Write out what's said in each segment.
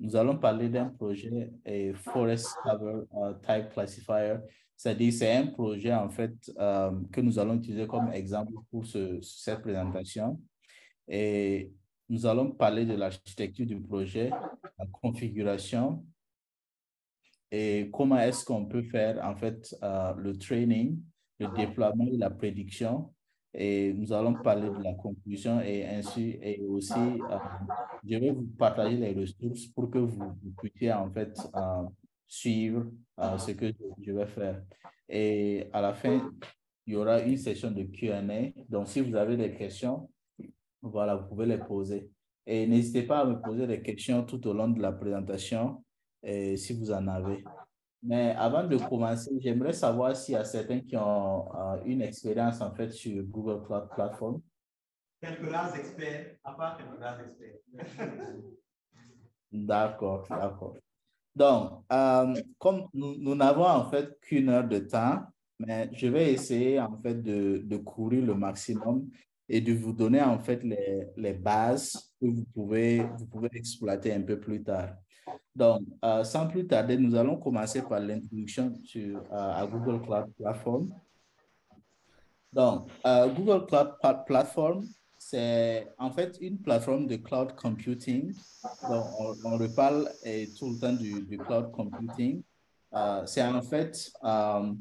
nous allons parler d'un projet Forest Cover Type Classifier. C'est-à-dire, c'est un projet, en fait, que nous allons utiliser comme exemple pour cette présentation. Et nous allons parler de l'architecture du projet, la configuration et comment est-ce qu'on peut faire, en fait, le training, le déploiement et la prédiction. Et nous allons parler de la conclusion et ainsi, et aussi, je vais vous partager les ressources pour que vous puissiez, en fait, suivre ce que je vais faire. Et à la fin, il y aura une session de Q&A. Donc, si vous avez des questions, voilà, vous pouvez les poser. Et n'hésitez pas à me poser des questions tout au long de la présentation, si vous en avez. Mais avant de commencer, j'aimerais savoir s'il y a certains qui ont une expérience en fait sur Google Cloud Platform. Quelques rares experts, à part quelques rares experts. D'accord, d'accord. Donc, comme nous n'avons en fait qu'une heure de temps, mais je vais essayer en fait de courir le maximum et de vous donner en fait les bases que vous pouvez exploiter un peu plus tard. Donc, sans plus tarder, nous allons commencer par l'introduction à Google Cloud Platform. Donc, Google Cloud Platform, c'est en fait une plateforme de cloud computing. Donc, on reparle tout le temps du cloud computing. C'est en fait un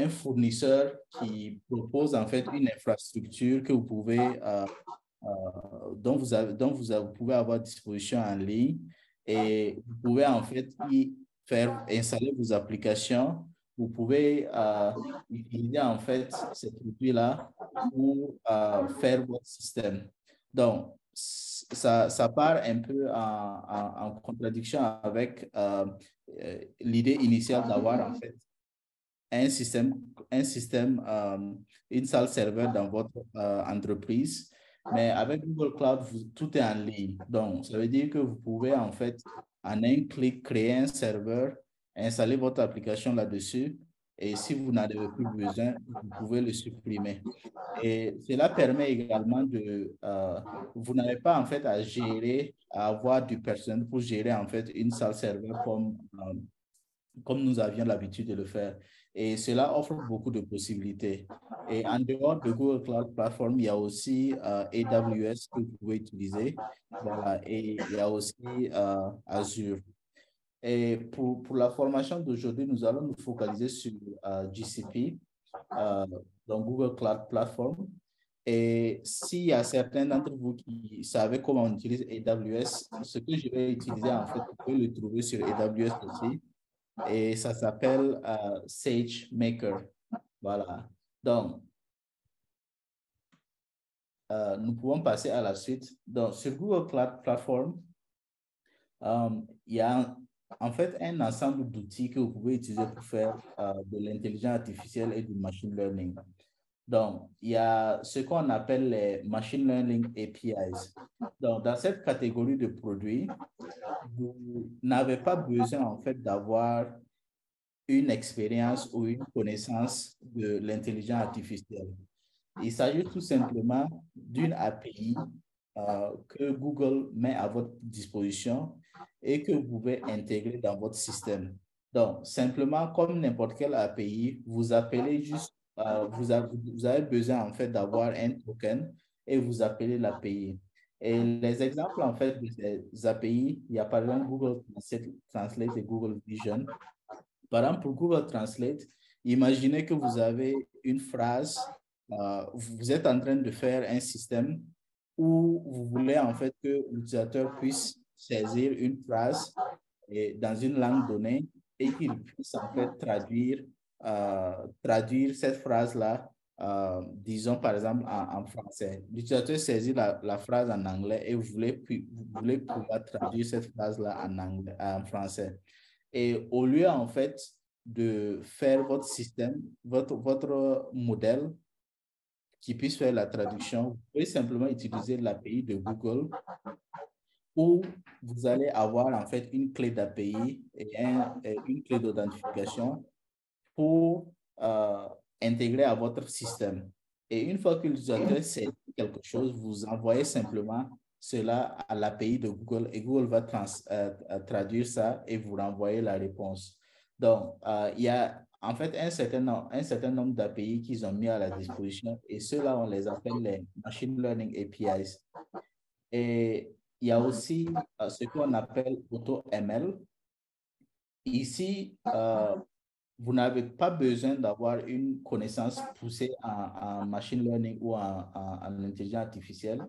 fournisseur qui propose en fait une infrastructure que vous pouvez, vous pouvez avoir à disposition en ligne et vous pouvez en fait y faire installer vos applications. Vous pouvez utiliser en fait cet outil-là pour faire votre système. Donc, ça part un peu en contradiction avec l'idée initiale d'avoir en fait un système, une salle serveur dans votre entreprise. Mais avec Google Cloud, tout est en ligne. Donc, ça veut dire que vous pouvez en fait, en un clic, créer un serveur, installer votre application là-dessus. Et si vous n'en avez plus besoin, vous pouvez le supprimer. Et cela permet également vous n'avez pas en fait à gérer, à avoir du personnel pour gérer en fait une salle serveur comme nous avions l'habitude de le faire. Et cela offre beaucoup de possibilités. Et en dehors de Google Cloud Platform, il y a aussi AWS que vous pouvez utiliser. Voilà. Et il y a aussi Azure. Et pour la formation d'aujourd'hui, nous allons nous focaliser sur GCP, dans Google Cloud Platform. Et s'il y a certains d'entre vous qui savent comment on utilise AWS, ce que je vais utiliser, en fait, vous pouvez le trouver sur AWS aussi. Et ça s'appelle SageMaker. Voilà. Donc, nous pouvons passer à la suite. Donc, sur Google Cloud Platform, il y a en fait un ensemble d'outils que vous pouvez utiliser pour faire de l'intelligence artificielle et du machine learning. Donc, il y a ce qu'on appelle les Machine Learning APIs. Donc, dans cette catégorie de produits, vous n'avez pas besoin en fait d'avoir une expérience ou une connaissance de l'intelligence artificielle. Il s'agit tout simplement d'une API que Google met à votre disposition et que vous pouvez intégrer dans votre système. Donc, simplement, comme n'importe quelle API, vous appelez juste, vous avez besoin en fait d'avoir un token et vous appelez l'API. Et les exemples en fait de ces API, il y a par exemple Google Translate et Google Vision. Par exemple, pour Google Translate, imaginez que vous avez une phrase, vous êtes en train de faire un système où vous voulez en fait que l'utilisateur puisse saisir une phrase dans une langue donnée et qu'il puisse en fait traduire cette phrase-là, disons par exemple en français. L'utilisateur saisit la phrase en anglais et vous voulez pouvoir traduire cette phrase-là en français. Et au lieu, en fait, de faire votre système, votre modèle qui puisse faire la traduction, vous pouvez simplement utiliser l'API de Google où vous allez avoir, en fait, une clé d'API et une clé d'authentification pour intégrer à votre système. Et une fois que l'utilisateur sait quelque chose, vous envoyez simplement cela à l'API de Google et Google va traduire ça et vous renvoyer la réponse. Donc, il y a en fait un certain nombre d'API qu'ils ont mis à la disposition et ceux-là, on les appelle les Machine Learning APIs. Et il y a aussi ce qu'on appelle AutoML. Ici, vous n'avez pas besoin d'avoir une connaissance poussée en machine learning ou en intelligence artificielle.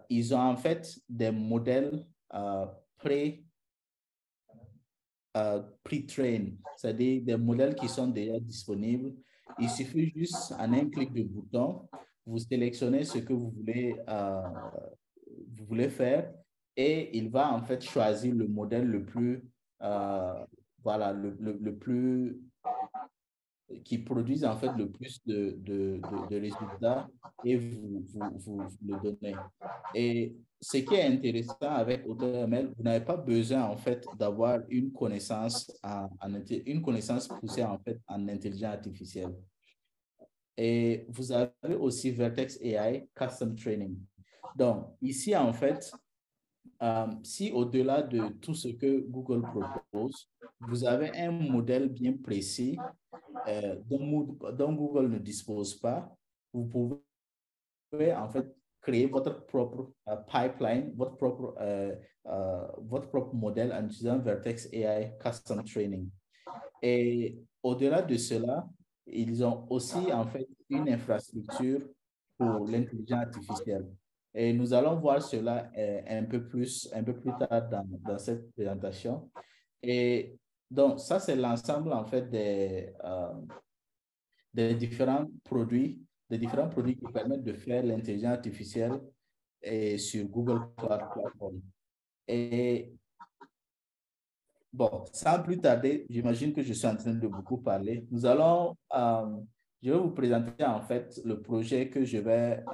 Ils ont en fait des modèles pre-trained, c'est-à-dire des modèles qui sont déjà disponibles. Il suffit juste, en un clic de bouton, vous sélectionnez ce que vous voulez faire et il va en fait choisir le modèle le plus, voilà, le plus qui produisent en fait le plus de résultats et vous le donnez. Et ce qui est intéressant avec AutoML, vous n'avez pas besoin en fait d'avoir une connaissance une connaissance poussée en fait en intelligence artificielle. Et vous avez aussi Vertex AI Custom Training. Donc ici en fait, si au-delà de tout ce que Google propose, vous avez un modèle bien précis dont Google ne dispose pas, vous pouvez en fait créer votre propre pipeline, votre propre modèle en utilisant Vertex AI Custom Training. Et au-delà de cela, ils ont aussi en fait une infrastructure pour l'intelligence artificielle. Et nous allons voir cela un peu plus tard dans cette présentation. Et donc, ça, c'est l'ensemble en fait des différents produits qui permettent de faire l'intelligence artificielle sur Google Cloud Platform. Et bon, sans plus tarder, j'imagine que je suis en train de beaucoup parler. Je vais vous présenter en fait le projet que je vais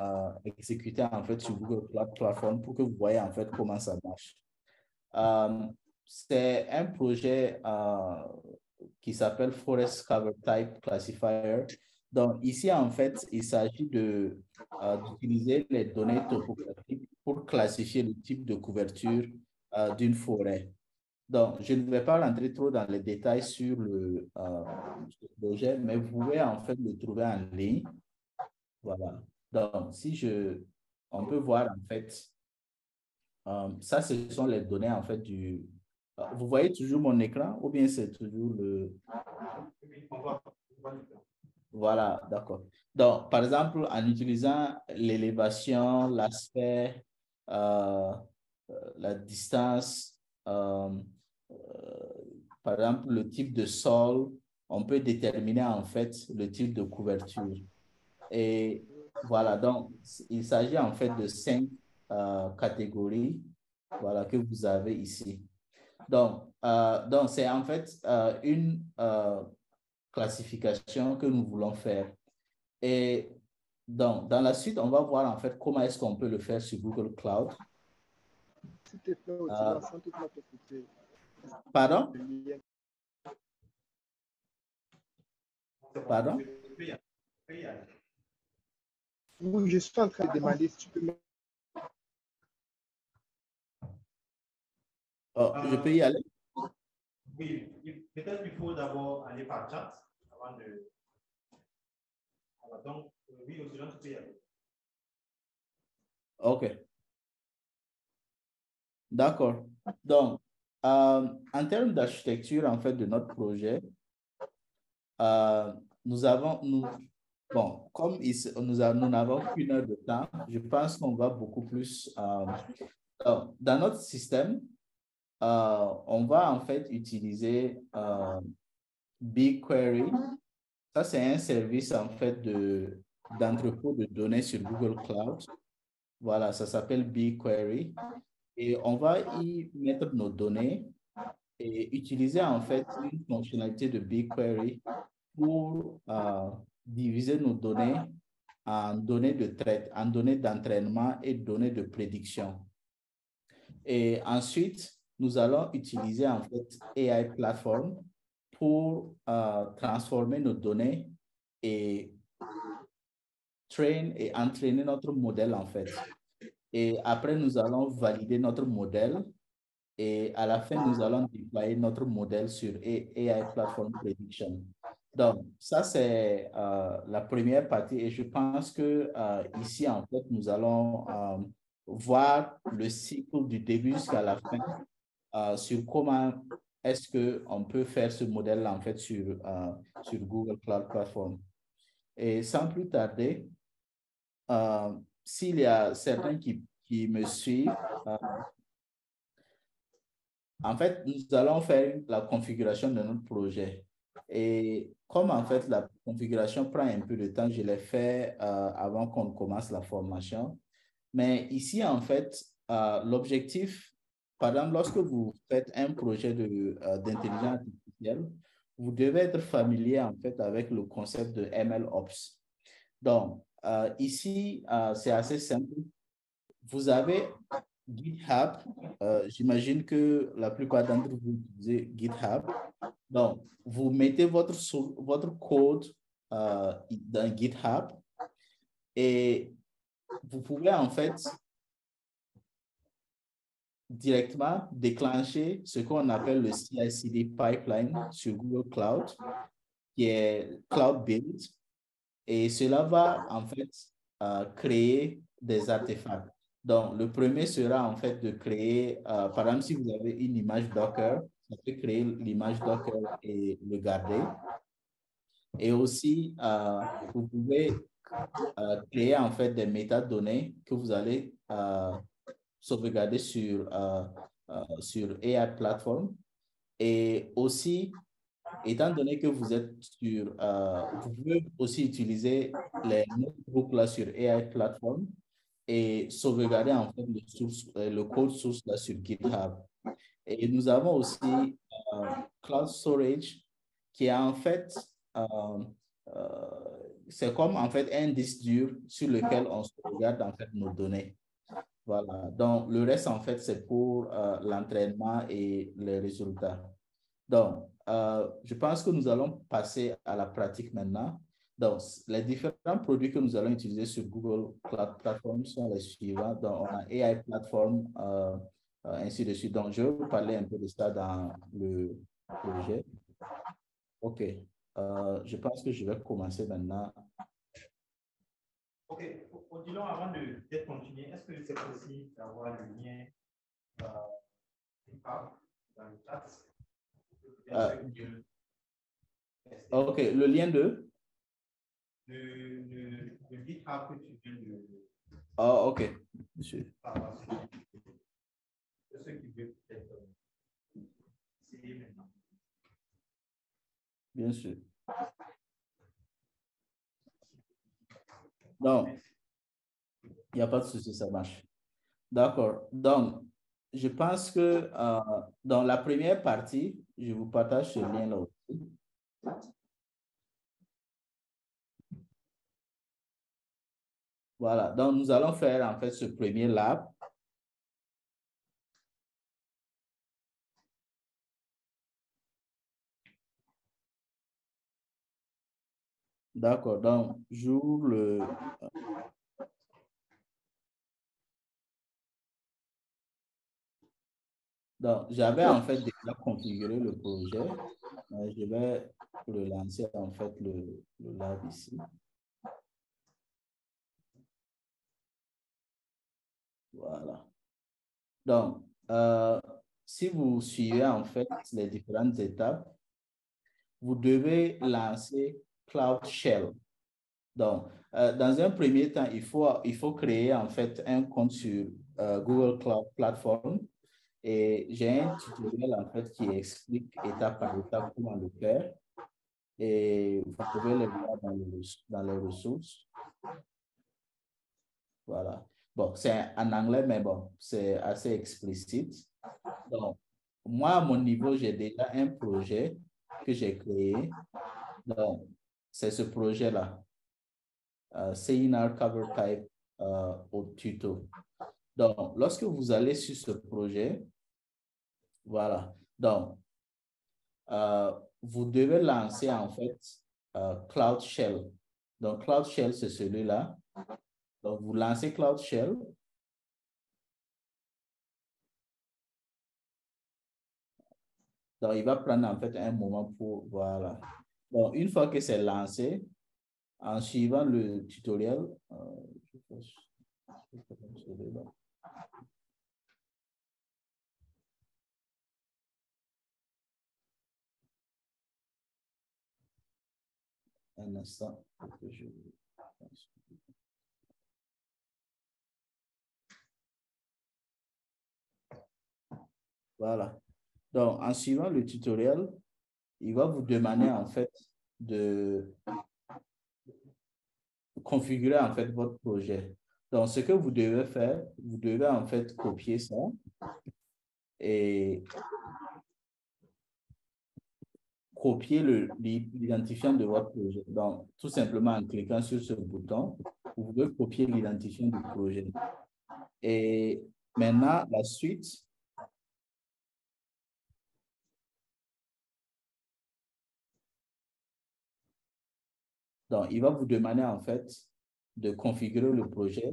exécuter en fait sur Google Cloud Platform pour que vous voyez en fait comment ça marche. C'est un projet qui s'appelle Forest Cover Type Classifier. Donc, ici, en fait, il s'agit d'utiliser les données topographiques pour classifier le type de couverture d'une forêt. Donc, je ne vais pas rentrer trop dans les détails sur ce projet, mais vous pouvez en fait le trouver en ligne. Voilà. Donc, on peut voir en fait, ça, ce sont les données en fait vous voyez toujours mon écran ou bien c'est toujours le... Voilà, d'accord. Donc, par exemple, en utilisant l'élévation, l'aspect, la distance, par exemple, le type de sol, on peut déterminer en fait le type de couverture. Et voilà, donc, il s'agit en fait de 5 catégories, voilà, que vous avez ici. Donc c'est en fait une classification que nous voulons faire. Et donc, dans la suite, on va voir en fait comment est-ce qu'on peut le faire sur Google Cloud. Pardon? Pardon? Oui, je suis en train de demander si tu peux... Je peux y aller? Oui, peut-être qu'il faut d'abord aller par chat avant de... Alors, donc, oui, au silence, tu peux y aller. OK. D'accord. Donc, en termes d'architecture, en fait, de notre projet, bon, comme nous n'avons qu'une heure de temps, je pense qu'on va beaucoup plus... dans notre système, on va en fait utiliser BigQuery. Ça, c'est un service en fait d'entrepôt de données sur Google Cloud. Voilà, ça s'appelle BigQuery. Et on va y mettre nos données et utiliser en fait une fonctionnalité de BigQuery pour diviser nos données en en données d'entraînement et données de prédiction. Et ensuite, nous allons utiliser en fait AI Platform pour transformer nos données et entraîner notre modèle en fait. Et après, nous allons valider notre modèle. Et à la fin, nous allons déployer notre modèle sur AI Platform Prediction. Donc, ça, c'est la première partie. Et je pense que ici, en fait, nous allons voir le cycle du début jusqu'à la fin sur comment est-ce qu'on peut faire ce modèle-là, en fait, sur Google Cloud Platform. Et sans plus tarder, s'il y a certains qui me suivent, en fait, nous allons faire la configuration de notre projet. Et comme en fait, la configuration prend un peu de temps, je l'ai fait avant qu'on commence la formation. Mais ici, en fait, l'objectif, par exemple, lorsque vous faites un projet d'intelligence artificielle, vous devez être familier, en fait, avec le concept de MLOps. Donc, ici, c'est assez simple. Vous avez GitHub. J'imagine que la plupart d'entre vous utilisez GitHub. Donc, vous mettez votre code dans GitHub et vous pouvez en fait directement déclencher ce qu'on appelle le CI/CD pipeline sur Google Cloud, qui est Cloud Build. Et cela va en fait créer des artefacts. Donc, le premier sera en fait de créer, par exemple, si vous avez une image Docker, ça peut créer l'image Docker et le garder. Et aussi, vous pouvez créer en fait des métadonnées que vous allez sauvegarder sur AI Platform. Et aussi, étant donné que vous êtes sur, vous pouvez aussi utiliser les notebooks là sur AI Platform et sauvegarder en fait le code source là sur GitHub. Et nous avons aussi Cloud Storage qui est en fait, c'est comme en fait un disque dur sur lequel on sauvegarde en fait nos données. Voilà. Donc, le reste en fait, c'est pour l'entraînement et les résultats. Donc, je pense que nous allons passer à la pratique maintenant. Donc, les différents produits que nous allons utiliser sur Google Cloud Platform sont les suivants. Donc, on a AI Platform, ainsi de suite. Donc, je vais vous parler un peu de ça dans le projet. OK. Je pense que je vais commencer maintenant. OK. Odilon, avant d'être continué, est-ce que c'est possible d'avoir le lien dans le chat? OK. Le lien de? Le GitHub que tu viens de... Ah, OK. Monsieur. C'est ceux qui veulent peut-être essayer maintenant. Bien sûr. Donc, il n'y a pas de souci, ça marche. D'accord. Donc, je pense que dans la première partie, je vous partage ce lien-là aussi. Voilà. Donc, nous allons faire en fait ce premier lab. D'accord. Donc, j'ouvre le... Donc, j'avais en fait déjà configuré le projet. Je vais le lancer en fait le lab ici. Voilà. Donc, si vous suivez en fait les différentes étapes, vous devez lancer Cloud Shell. Donc, dans un premier temps, il faut créer en fait un compte sur Google Cloud Platform. Et j'ai un tutoriel en fait qui explique étape par étape comment le faire. Et vous pouvez le voir dans les ressources. Voilà. Bon, c'est en anglais, mais bon, c'est assez explicite. Donc, moi, à mon niveau, j'ai déjà un projet que j'ai créé. Donc, c'est ce projet-là. CNR Cover Type au tuto. Donc, lorsque vous allez sur ce projet, voilà. Donc, vous devez lancer en fait Cloud Shell. Donc, Cloud Shell, c'est celui-là. Donc, vous lancez Cloud Shell Donc, il va prendre en fait un moment pour, voilà. Donc, une fois que c'est lancé, en suivant le tutoriel, un instant, que je... Voilà. Donc, en suivant le tutoriel, il va vous demander en fait de configurer en fait votre projet. Donc, ce que vous devez faire, vous devez en fait copier ça et copier l'identifiant de votre projet. Donc, tout simplement en cliquant sur ce bouton, vous pouvez copier l'identifiant du projet. Et maintenant, la suite, donc, il va vous demander en fait de configurer le projet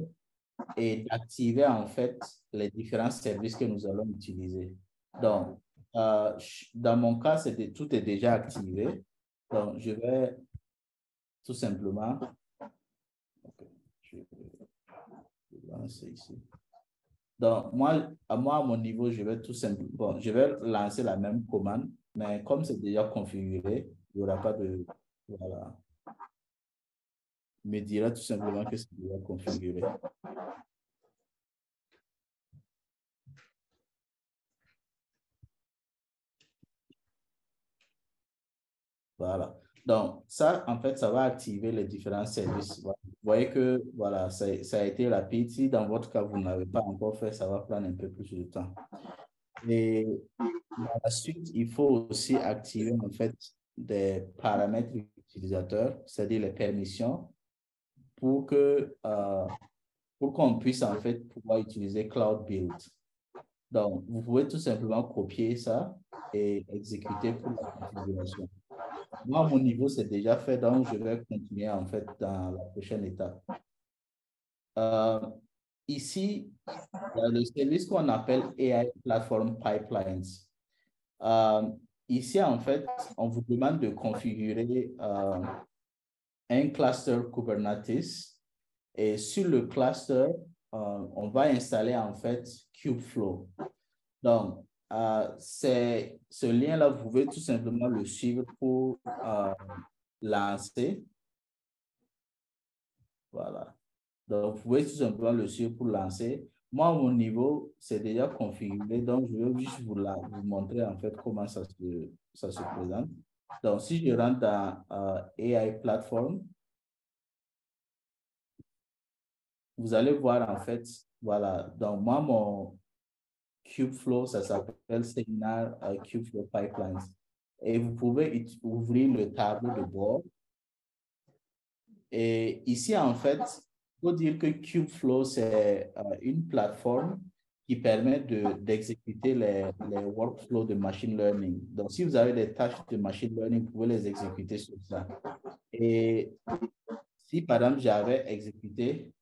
et d'activer en fait les différents services que nous allons utiliser. Donc, dans mon cas, tout est déjà activé. Donc, je vais tout simplement, je vais lancer ici. Donc, à mon niveau, je vais tout simplement, bon, je vais lancer la même commande, mais comme c'est déjà configuré, il n'y aura pas de, voilà. Il me dira tout simplement que c'est déjà configuré. Voilà. Donc, ça, en fait, ça va activer les différents services. Vous voyez que, voilà, ça a été rapide. Si dans votre cas, vous n'avez pas encore fait, ça va prendre un peu plus de temps. Et par la suite, il faut aussi activer, en fait, des paramètres utilisateurs, c'est-à-dire les permissions, pour qu'on puisse, en fait, pouvoir utiliser Cloud Build. Donc, vous pouvez tout simplement copier ça et exécuter pour la configuration. Moi, à mon niveau, c'est déjà fait, donc je vais continuer en fait dans la prochaine étape. Ici, il y a le service qu'on appelle AI Platform Pipelines. Ici, en fait, on vous demande de configurer un cluster Kubernetes et sur le cluster, on va installer en fait Kubeflow. Donc, ce lien-là, vous pouvez tout simplement le suivre pour lancer. Voilà. Donc, vous pouvez tout simplement le suivre pour lancer. Moi, à mon niveau, c'est déjà configuré. Donc, je vais juste vous montrer en fait comment ça se présente. Donc, si je rentre dans AI Platform, vous allez voir en fait, voilà. Donc, moi, mon Kubeflow, ça s'appelle Seminar Kubeflow Pipelines. Et vous pouvez ouvrir le tableau de bord. Et ici, en fait, il faut dire que Kubeflow, c'est une plateforme qui permet d'exécuter les workflows de machine learning. Donc, si vous avez des tâches de machine learning, vous pouvez les exécuter sur ça. Et si, par exemple, j'avais exécuté,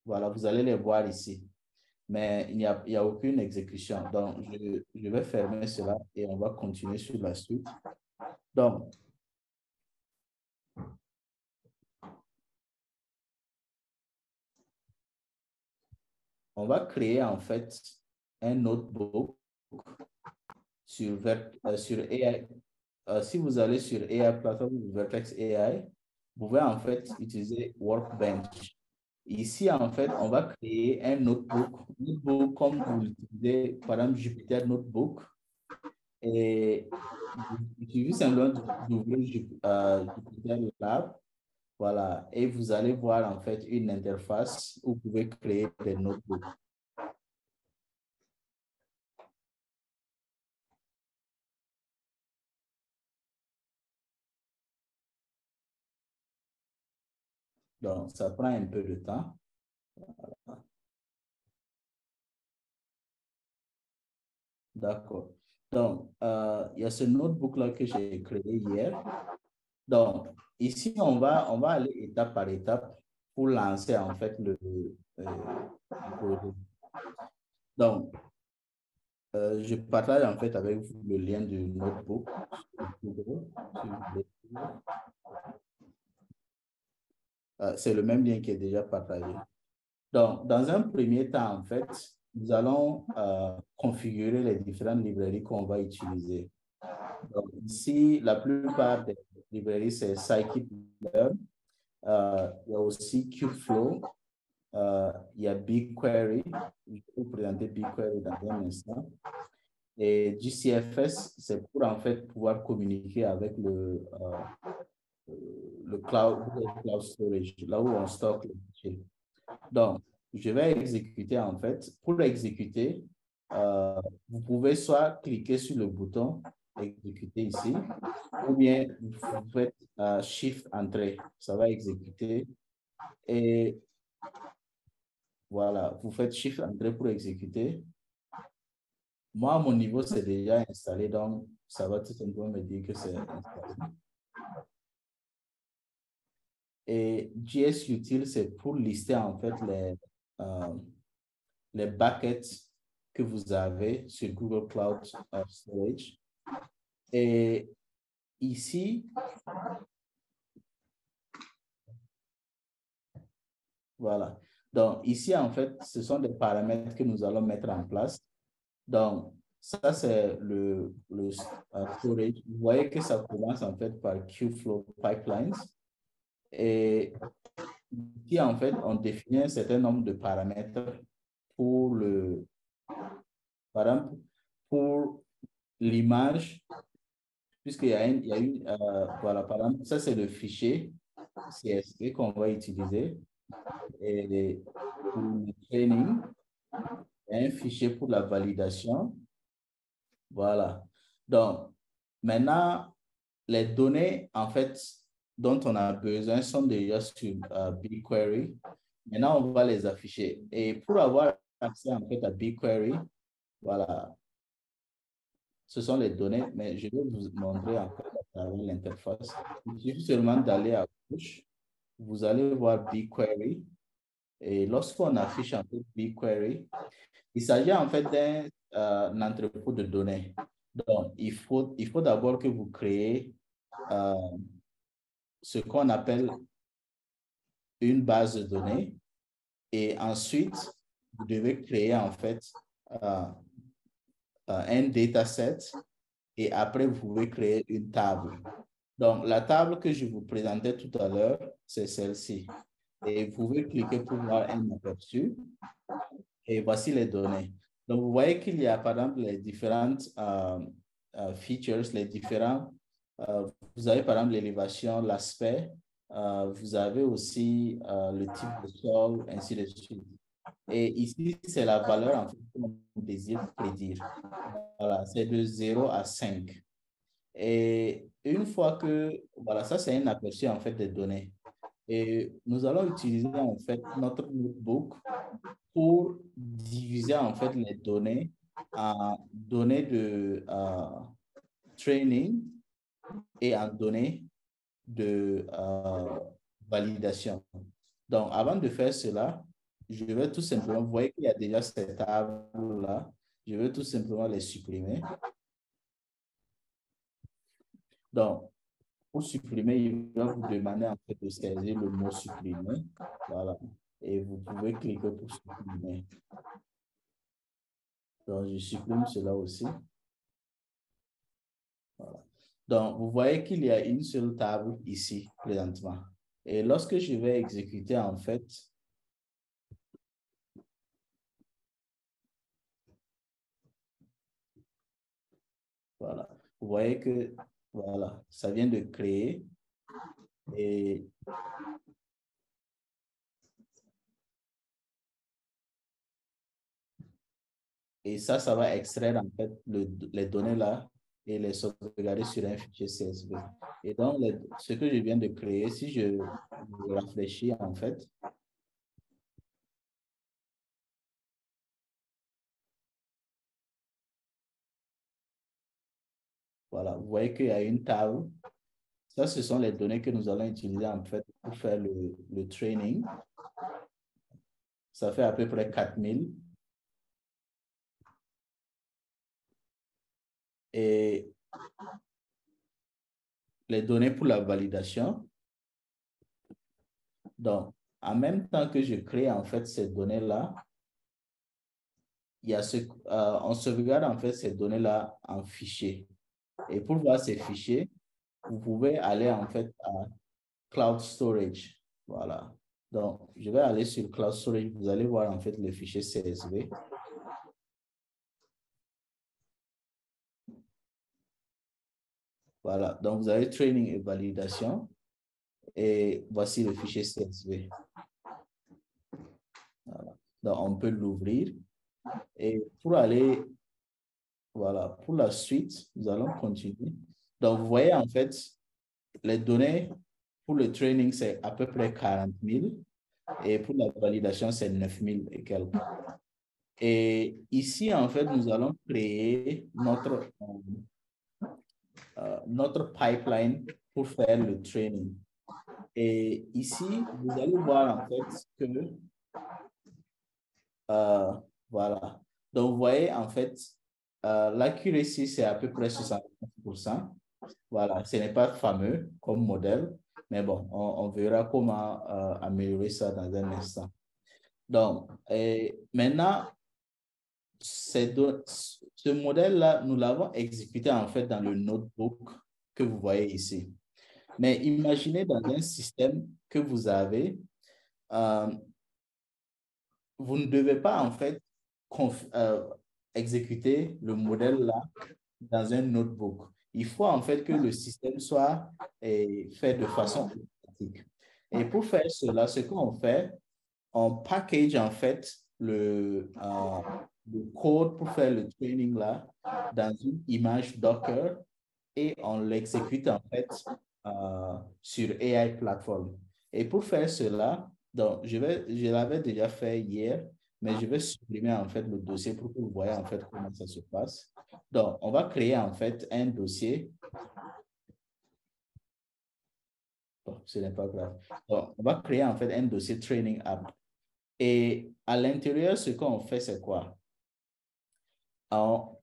voilà, vous allez les voir ici. Mais il n'y a aucune exécution. Donc, je vais fermer cela et on va continuer sur la suite. Donc, on va créer en fait un notebook sur AI. Si vous allez sur AI Platform ou Vertex AI, vous pouvez en fait utiliser Workbench. Ici, en fait, on va créer un notebook comme vous l'utilisez, par exemple, Jupyter Notebook. Et il suffit simplement d'ouvrir Jupyter Lab. Voilà. Et vous allez voir en fait une interface où vous pouvez créer des notebooks. Donc, ça prend un peu de temps. Voilà. D'accord. Donc, il y a ce notebook-là que j'ai créé hier. Donc, ici, on va aller étape par étape pour lancer en fait le projet. Donc, Je partage en fait avec vous le lien du notebook. C'est le même lien qui est déjà partagé. Donc, dans un premier temps, en fait, nous allons configurer les différentes librairies qu'on va utiliser. Donc, ici, la plupart des librairies, c'est scikit-learn. Il y a aussi Kubeflow. Il y a BigQuery. Je vais vous présenter BigQuery dans un instant. Et GCFS, c'est pour en fait pouvoir communiquer avec le cloud storage, là où on stocke les fichiers. Donc, je vais exécuter en fait. Pour exécuter, vous pouvez soit cliquer sur le bouton exécuter ici, ou bien vous faites Shift Entrée. Ça va exécuter. Et voilà, vous faites Shift Entrée pour exécuter. Moi, à mon niveau, c'est déjà installé, donc ça va tout simplement me dire que c'est installé. Et JSUtil, c'est pour lister en fait les buckets que vous avez sur Google Cloud Storage. Et ici, voilà. Donc, ici, en fait, ce sont des paramètres que nous allons mettre en place. Donc, ça, c'est le storage. Vous voyez que ça commence en fait par Kubeflow Pipelines. Et ici, en fait, on définit un certain nombre de paramètres pour par exemple, pour l'image, puisqu'il y a une, voilà, par exemple, ça c'est le fichier CSV qu'on va utiliser. Et pour le training, il y a un fichier pour la validation. Voilà. Donc, maintenant, les données, en fait, dont on a besoin sont déjà sur BigQuery. Maintenant, on va les afficher. Et pour avoir accès, en fait, à BigQuery, voilà, ce sont les données, mais je vais vous montrer en fait à travers l'interface. Il suffit seulement d'aller à gauche. Vous allez voir BigQuery. Et lorsqu'on affiche en fait BigQuery, il s'agit en fait d'un entrepôt de données. Donc, il faut d'abord que vous créez ce qu'on appelle une base de données. Et ensuite, vous devez créer en fait un dataset. Et après, vous pouvez créer une table. Donc, la table que je vous présentais tout à l'heure, c'est celle-ci. Et vous pouvez cliquer pour voir un aperçu. Et voici les données. Donc, vous voyez qu'il y a, par exemple, les différentes features, les différents. Vous avez, par exemple, l'élévation, l'aspect. Vous avez aussi le type de sol, ainsi de suite. Et ici, c'est la valeur en fait, qu'on désire prédire. Voilà, c'est de 0 à 5. Et une fois que, voilà, ça c'est un aperçu en fait des données. Et nous allons utiliser en fait notre notebook pour diviser en fait les données en données de training et en données de validation. Donc, avant de faire cela, je vais tout simplement, vous voyez qu'il y a déjà ces tables-là, je vais tout simplement les supprimer. Donc, pour supprimer, il va vous demander en fait de saisir le mot supprimer. Voilà. Et vous pouvez cliquer pour supprimer. Donc, je supprime cela aussi. Voilà. Donc, vous voyez qu'il y a une seule table ici, présentement. Et lorsque je vais exécuter, en fait, voilà. Vous voyez que, voilà, ça vient de créer. Et ça va extraire en fait les données là et les sauvegarder sur un fichier CSV. Et donc, ce que je viens de créer, si je réfléchis en fait, voilà, vous voyez qu'il y a une table. Ça, ce sont les données que nous allons utiliser en fait pour faire le training. Ça fait à peu près 4000. et les données pour la validation. Donc, en même temps que je crée en fait ces données-là, il y a on sauvegarde en fait ces données-là en fichier. Et pour voir ces fichiers, vous pouvez aller en fait à Cloud Storage. Voilà. Donc, je vais aller sur Cloud Storage. Vous allez voir en fait le fichier CSV. Voilà. Donc, vous avez training et validation. Et voici le fichier CSV. Voilà. Donc, on peut l'ouvrir. Et pour aller, voilà, pour la suite, nous allons continuer. Donc, vous voyez en fait, les données pour le training, c'est à peu près 40 000. Et pour la validation, c'est 9 000 et quelques. Et ici, en fait, nous allons créer notre pipeline pour faire le training. Et ici, vous allez voir en fait que, voilà. Donc, vous voyez en fait, l'accuracy, c'est à peu près 60%. Voilà, ce n'est pas fameux comme modèle, mais bon, on verra comment améliorer ça dans un instant. Donc, maintenant, ce modèle-là, nous l'avons exécuté en fait dans le notebook que vous voyez ici. Mais imaginez dans un système que vous avez, vous ne devez pas en fait exécuter le modèle-là dans un notebook. Il faut en fait que le système soit fait de façon automatique. Et pour faire cela, ce qu'on fait, on package en fait le code pour faire le training là dans une image Docker et on l'exécute en fait sur AI Platform. Et pour faire cela, donc je l'avais déjà fait hier, mais je vais supprimer en fait le dossier pour que vous voyez en fait comment ça se passe. Donc, on va créer en fait un dossier. Bon, ce n'est pas grave. Donc, on va créer en fait un dossier Training App. Et à l'intérieur, ce qu'on fait, c'est quoi? On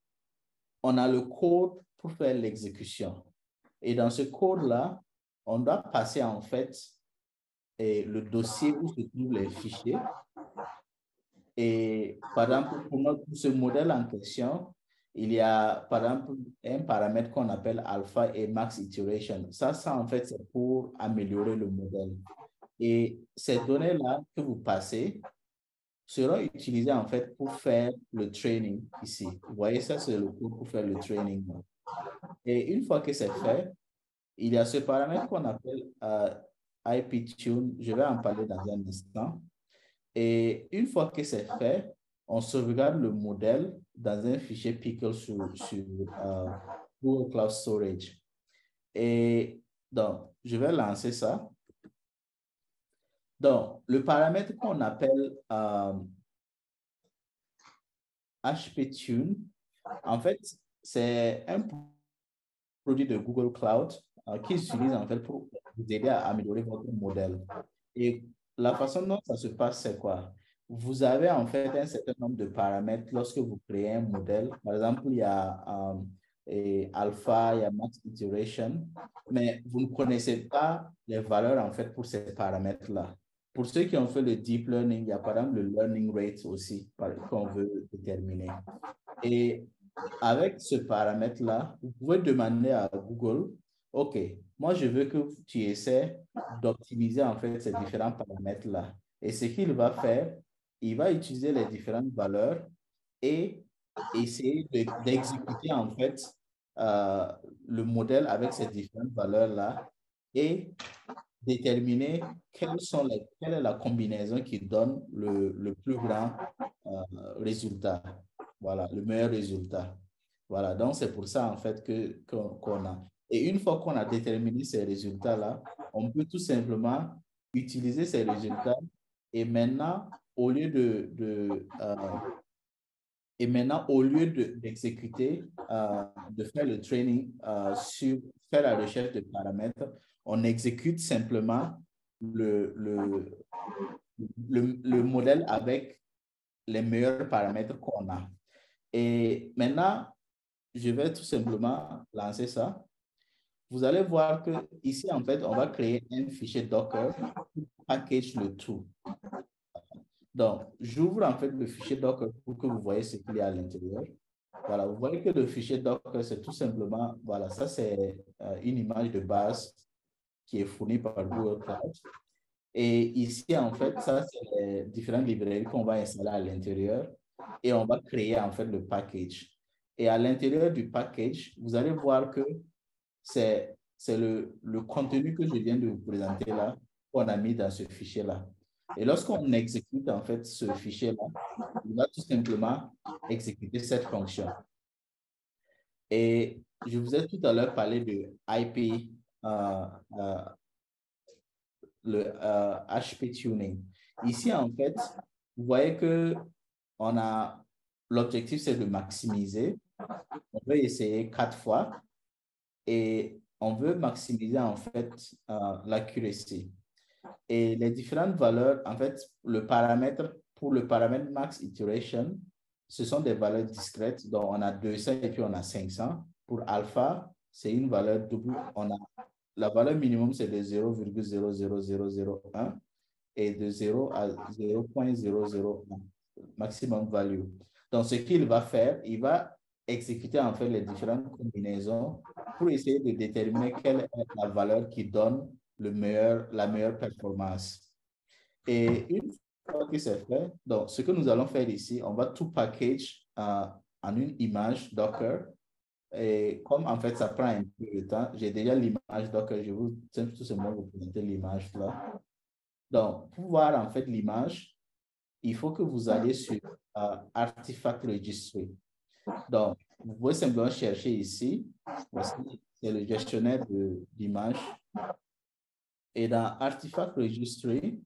a le code pour faire l'exécution. Et dans ce code-là, on doit passer en fait le dossier où se trouvent les fichiers. Et par exemple, pour ce modèle en question, il y a par exemple un paramètre qu'on appelle alpha et max iteration. Ça en fait, c'est pour améliorer le modèle. Et ces données-là que vous passez seront utilisées en fait pour faire le training ici. Vous voyez, ça, c'est le code pour faire le training. Et une fois que c'est fait, il y a ce paramètre qu'on appelle IPTune. Je vais en parler dans un instant. Et une fois que c'est fait, on sauvegarde le modèle dans un fichier Pickle sur Google Cloud Storage. Et donc, je vais lancer ça. Donc, le paramètre qu'on appelle HPTune, en fait, c'est un produit de Google Cloud qui utilise en fait pour vous aider à améliorer votre modèle. Et la façon dont ça se passe, c'est quoi? Vous avez en fait un certain nombre de paramètres lorsque vous créez un modèle. Par exemple, il y a alpha, il y a max iteration, mais vous ne connaissez pas les valeurs en fait pour ces paramètres-là. Pour ceux qui ont fait le deep learning, il y a par exemple le learning rate aussi qu'on veut déterminer. Et avec ce paramètre-là, vous pouvez demander à Google, OK, moi je veux que tu essaies d'optimiser en fait ces différents paramètres-là. Et ce qu'il va faire, il va utiliser les différentes valeurs et essayer d'exécuter en fait le modèle avec ces différentes valeurs-là et déterminer quelle est la combinaison qui donne le plus grand résultat. Voilà, le meilleur résultat. Voilà, donc c'est pour ça en fait qu'on a. Et une fois qu'on a déterminé ces résultats-là, on peut tout simplement utiliser ces résultats et maintenant, au lieu d'exécuter, de faire le training sur faire la recherche de paramètres, on exécute simplement le modèle avec les meilleurs paramètres qu'on a. Et maintenant, je vais tout simplement lancer ça. Vous allez voir que ici, en fait, on va créer un fichier Docker pour package le tout. Donc, j'ouvre en fait le fichier Docker pour que vous voyez ce qu'il y a à l'intérieur. Voilà, vous voyez que le fichier Docker, c'est tout simplement, voilà, ça c'est une image de base qui est fournie par Google Cloud. Et ici, en fait, ça c'est les différentes librairies qu'on va installer à l'intérieur et on va créer en fait le package. Et à l'intérieur du package, vous allez voir que c'est le contenu que je viens de vous présenter là qu'on a mis dans ce fichier-là. Et lorsqu'on exécute en fait ce fichier-là, il va tout simplement exécuter cette fonction. Et je vous ai tout à l'heure parlé de IP, le HP tuning. Ici, en fait, vous voyez que l'objectif, c'est de maximiser. On veut essayer 4 fois et on veut maximiser en fait l'accuracy. Et les différentes valeurs, en fait, pour le paramètre max iteration, ce sont des valeurs discrètes. Donc, on a 200 et puis on a 500. Pour alpha, c'est une valeur double. La valeur minimum, c'est de 0,00001 et de 0 à 0,001 maximum value. Donc, ce qu'il va faire, il va exécuter en fait les différentes combinaisons pour essayer de déterminer quelle est la valeur qui donne la meilleure performance. Et une fois que c'est fait, donc ce que nous allons faire ici, on va tout package en une image Docker. Et comme en fait ça prend un peu de temps, j'ai déjà l'image Docker, je vous tout simplement vous présenter l'image là. Donc, pour voir en fait l'image, il faut que vous alliez sur Artifact Registry. Donc, vous pouvez simplement chercher ici. C'est le gestionnaire d'images. Et dans Artifact Registry,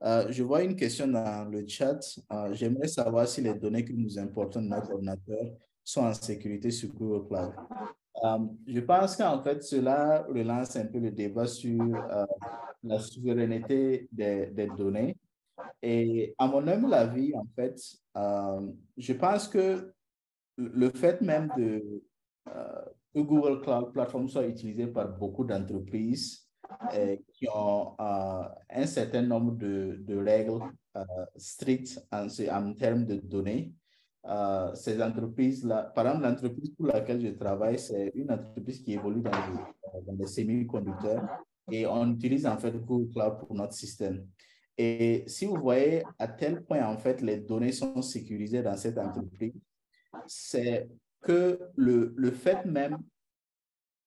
je vois une question dans le chat. J'aimerais savoir si les données que nous importons de notre ordinateur sont en sécurité sur Google Cloud. Je pense qu'en fait, cela relance un peu le débat sur la souveraineté des données. Et à mon humble avis, en fait, je pense que le fait même que Google Cloud Platform soit utilisé par beaucoup d'entreprises qui ont un certain nombre de règles strictes en termes de données, ces entreprises-là, par exemple, l'entreprise pour laquelle je travaille, c'est une entreprise qui évolue dans les semi-conducteurs et on utilise en fait Google Cloud pour notre système. Et si vous voyez à tel point, en fait, les données sont sécurisées dans cette entreprise, c'est que le fait même,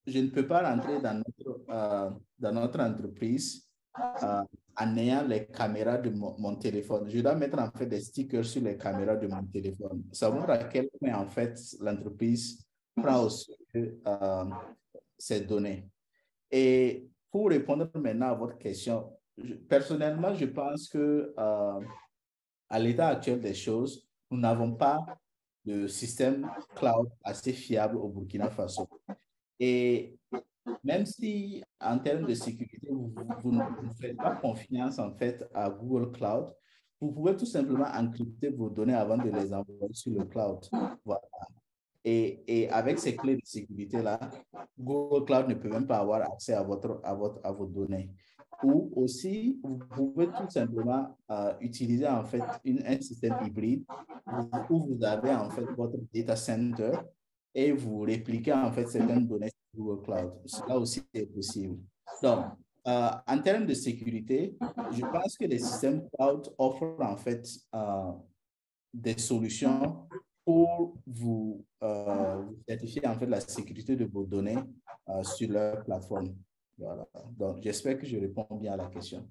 je ne peux pas rentrer dans notre entreprise en ayant les caméras de mon téléphone. Je dois mettre en fait des stickers sur les caméras de mon téléphone. Savoir à quel point en fait l'entreprise prend au sérieux ces données. Et pour répondre maintenant à votre question, personnellement, je pense que à l'état actuel des choses, nous n'avons pas de système cloud assez fiable au Burkina Faso. Et même si en termes de sécurité, vous ne faites pas confiance en fait à Google Cloud, vous pouvez tout simplement encrypter vos données avant de les envoyer sur le cloud. Voilà. Et avec ces clés de sécurité-là, Google Cloud ne peut même pas avoir accès à vos données. Ou aussi, vous pouvez tout simplement utiliser en fait un système hybride où vous avez en fait votre data center et vous répliquez en fait certaines données sur Google Cloud. Cela aussi est possible. Donc, en termes de sécurité, je pense que les systèmes cloud offrent en fait des solutions pour vous certifier en fait la sécurité de vos données sur leur plateforme. Voilà. Donc, j'espère que je réponds bien à la question.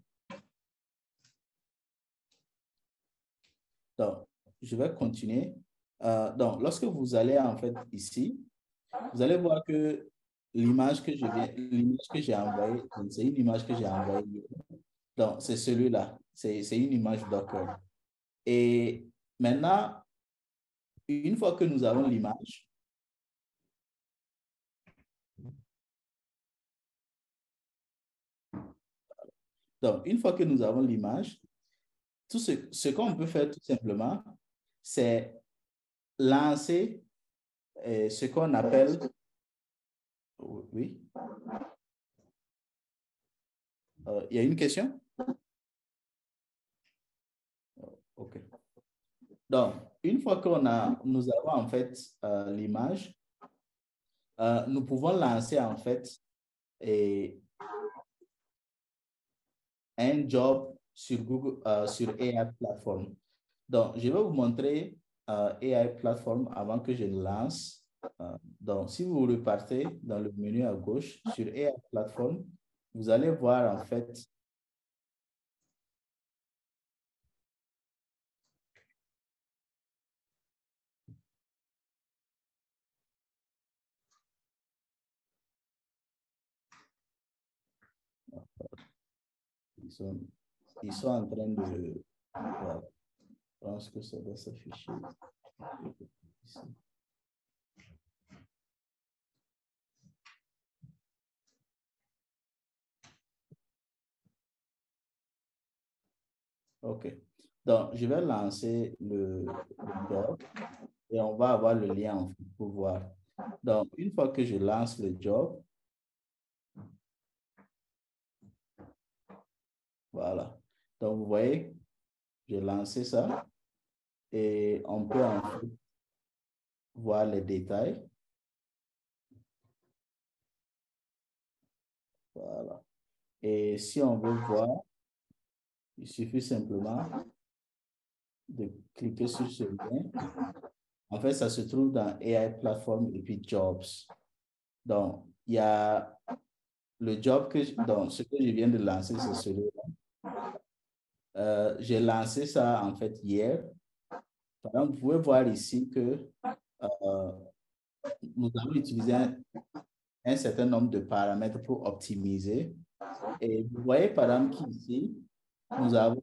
Donc, je vais continuer. Donc, lorsque vous allez en fait ici, vous allez voir que l'image que j'ai envoyée, c'est une image que j'ai envoyée. Donc, c'est celui-là. C'est une image Docker. Et maintenant, une fois que nous avons l'image, donc, une fois que nous avons l'image, tout ce qu'on peut faire tout simplement, c'est lancer ce qu'on appelle... Oui. Il y a une question? OK. Donc, une fois nous avons en fait l'image, nous pouvons lancer en fait un job sur Google, sur AI Platform. Donc, je vais vous montrer AI Platform avant que je le lance. Donc, si vous repartez dans le menu à gauche sur AI Platform, vous allez voir en fait ils sont en train de... Voilà. Je pense que ça doit s'afficher ici. OK. Donc, je vais lancer le job et on va avoir le lien en fait pour voir. Donc, une fois que je lance le job, voilà. Donc, vous voyez, j'ai lancé ça et on peut en fait voir les détails. Voilà. Et si on veut voir, il suffit simplement de cliquer sur ce lien. En fait, ça se trouve dans AI Platform et puis Jobs. Donc, il y a le job donc, ce que je viens de lancer, c'est celui-là. J'ai lancé ça en fait hier. Par exemple, vous pouvez voir ici que nous avons utilisé un certain nombre de paramètres pour optimiser. Et vous voyez par exemple qu'ici, nous avons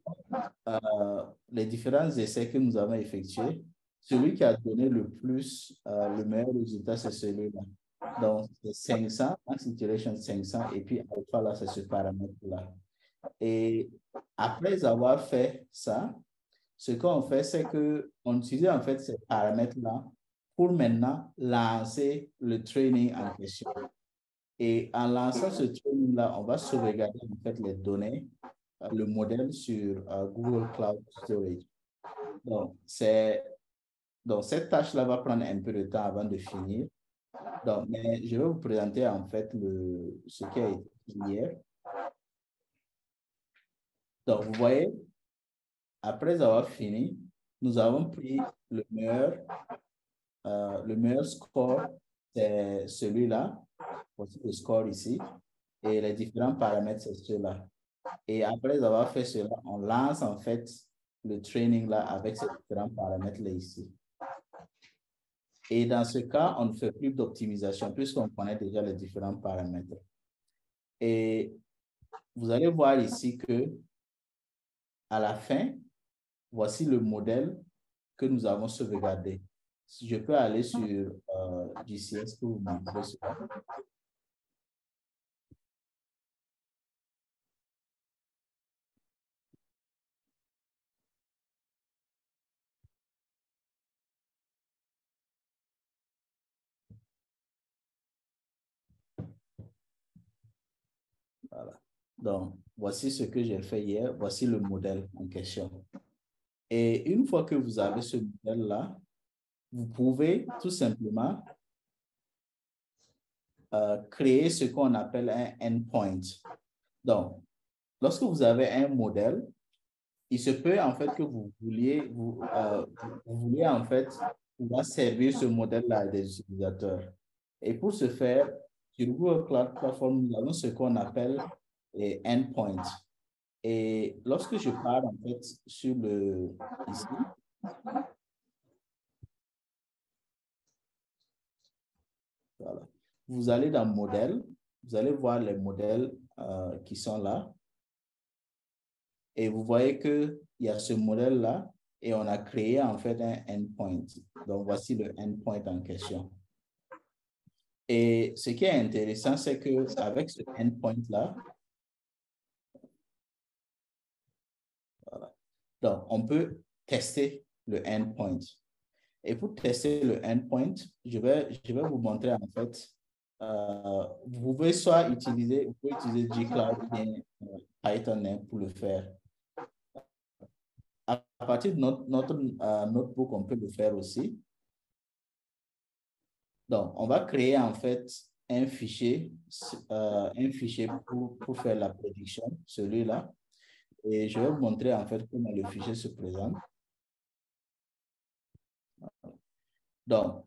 les différents essais que nous avons effectués. Celui qui a donné le plus, le meilleur résultat, c'est celui-là. Donc, c'est 500, max iteration 500, et puis alpha, là, c'est ce paramètre-là. Et après avoir fait ça, ce qu'on fait, c'est qu'on utilise en fait ces paramètres-là pour maintenant lancer le training en question. Et en lançant ce training-là, on va sauvegarder en fait les données, le modèle sur Google Cloud Storage. Donc, cette tâche-là va prendre un peu de temps avant de finir. Donc, mais je vais vous présenter en fait ce qui a été fait hier. Donc, vous voyez, après avoir fini, nous avons pris le meilleur score, c'est celui-là, voici le score ici, et les différents paramètres, c'est ceux-là. Et après avoir fait cela, on lance en fait le training là avec ces différents paramètres là ici. Et dans ce cas, on ne fait plus d'optimisation puisqu'on connaît déjà les différents paramètres. Et vous allez voir ici que à la fin, voici le modèle que nous avons sauvegardé. Si je peux aller sur GCS pour vous montrer cela. Voilà. Donc, voici ce que j'ai fait hier. Voici le modèle en question. Et une fois que vous avez ce modèle-là, vous pouvez tout simplement créer ce qu'on appelle un endpoint. Donc, lorsque vous avez un modèle, il se peut en fait que vous vouliez en fait pouvoir servir ce modèle-là à des utilisateurs. Et pour ce faire, sur Google Cloud Platform, nous avons ce qu'on appelle les endpoints. Et lorsque je pars en fait sur ici, voilà. Vous allez dans modèle, vous allez voir les modèles qui sont là. Et vous voyez qu'il y a ce modèle-là et on a créé en fait un endpoint. Donc, voici le endpoint en question. Et ce qui est intéressant, c'est qu'avec ce endpoint-là, voilà. Donc, on peut tester le endpoint. Et pour tester le endpoint, je vais vous montrer en fait. Vous pouvez soit utiliser, G-Cloud ou bien Python pour le faire. À partir de notre notebook, on peut le faire aussi. Donc, on va créer en fait un fichier pour faire la prédiction, celui-là. Et je vais vous montrer en fait comment le fichier se présente. Donc,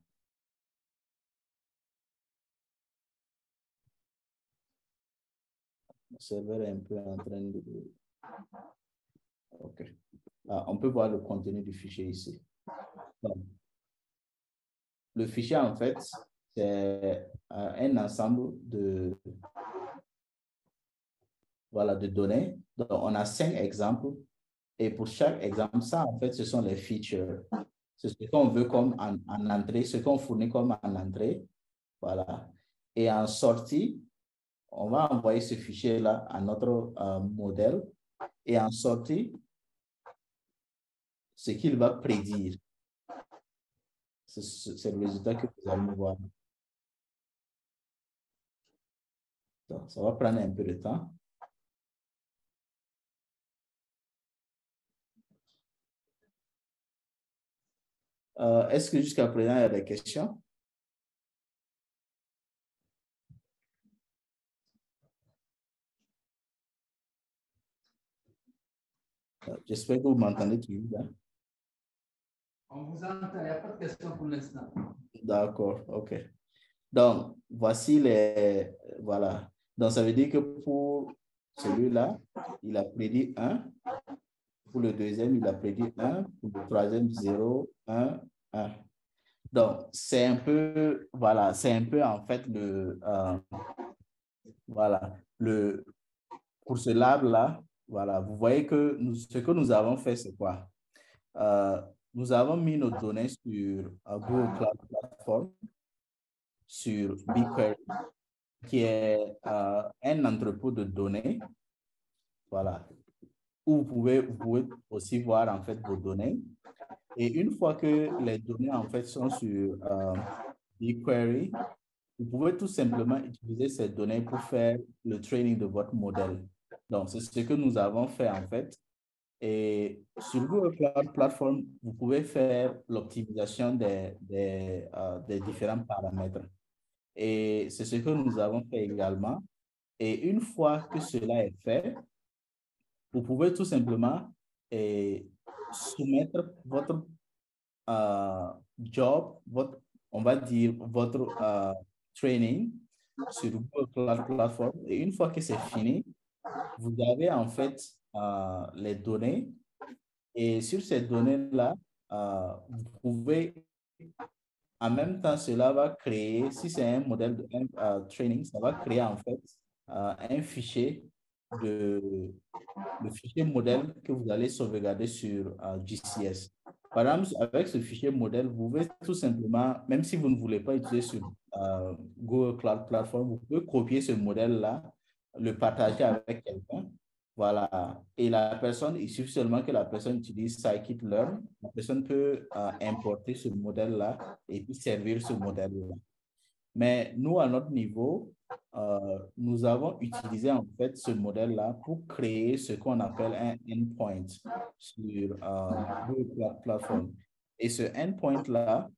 le serveur est un peu en train de... OK. On peut voir le contenu du fichier ici. Donc, le fichier, en fait, c'est un ensemble de, de données. Donc, on a 5 exemples. Et pour chaque exemple, ça, en fait, ce sont les features. C'est ce qu'on veut comme en entrée, ce qu'on fournit comme en entrée. Voilà. Et en sortie, on va envoyer ce fichier-là à notre modèle. Et en sortie, ce qu'il va prédire. C'est le résultat que vous allez voir. Donc, ça va prendre un peu de temps. Est-ce que jusqu'à présent, il y a des questions? J'espère que vous m'entendez toujours. Hein? On vous entend, il n'y a pas de questions pour l'instant. D'accord, OK. Donc, voici les... Voilà. Donc, ça veut dire que pour celui-là, il a prédit 1. Pour le deuxième, il a prédit 1. Pour le troisième, 0, 1, 1. Donc, c'est un peu... Voilà, c'est un peu en fait le... voilà. Pour ce lab-là, voilà, vous voyez que ce que nous avons fait, c'est quoi? Nous avons mis nos données sur Google Cloud Platform, sur BigQuery, qui est un entrepôt de données, voilà, où vous pouvez aussi voir en fait vos données. Et une fois que les données en fait sont sur BigQuery, vous pouvez tout simplement utiliser ces données pour faire le training de votre modèle. Donc, c'est ce que nous avons fait en fait. Et sur Google Cloud Platform, vous pouvez faire l'optimisation des différents paramètres. Et c'est ce que nous avons fait également. Et une fois que cela est fait, vous pouvez tout simplement soumettre votre job, on va dire votre training sur Google Cloud Platform. Et une fois que c'est fini, vous avez en fait les données. Et sur ces données-là, vous pouvez, en même temps, cela va créer, si c'est un modèle de training, ça va créer en fait un fichier le fichier modèle que vous allez sauvegarder sur GCS. Par exemple, avec ce fichier modèle, vous pouvez tout simplement, même si vous ne voulez pas utiliser sur Google Cloud Platform, vous pouvez copier ce modèle-là, le partager avec quelqu'un. Voilà. Et la personne, il suffit seulement que la personne utilise scikit-learn. La personne peut importer ce modèle-là et puis servir ce modèle-là. Mais nous, à notre niveau, nous avons utilisé en fait ce modèle-là pour créer ce qu'on appelle un endpoint sur Google Platform. Et ce endpoint-là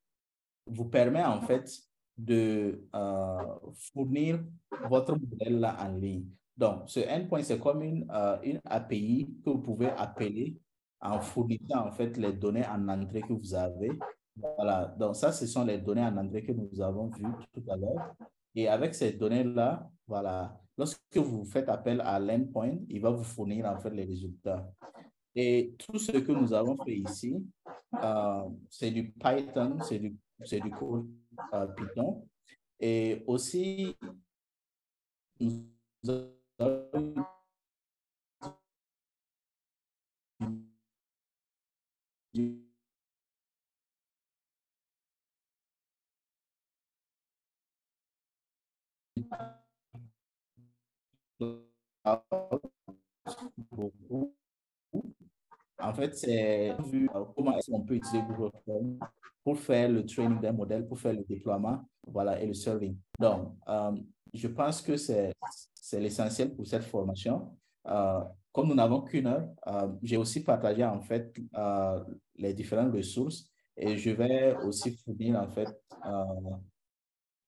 vous permet en fait de fournir votre modèle-là en ligne. Donc, ce endpoint, c'est comme une API que vous pouvez appeler en fournissant en fait les données en entrée que vous avez. Voilà, donc ça, ce sont les données en entrée que nous avons vues tout à l'heure. Et avec ces données-là, voilà, lorsque vous faites appel à l'endpoint, il va vous fournir en fait les résultats. Et tout ce que nous avons fait ici, c'est du Python, c'est du code Python. Et aussi, nous avons beaucoup. En fait, c'est comment est-ce qu'on peut utiliser Google Forms pour faire le training d'un modèle, pour faire le déploiement, voilà, et le serving. Donc, je pense que c'est l'essentiel pour cette formation. Comme nous n'avons qu'une heure, j'ai aussi partagé en fait les différentes ressources et je vais aussi fournir en fait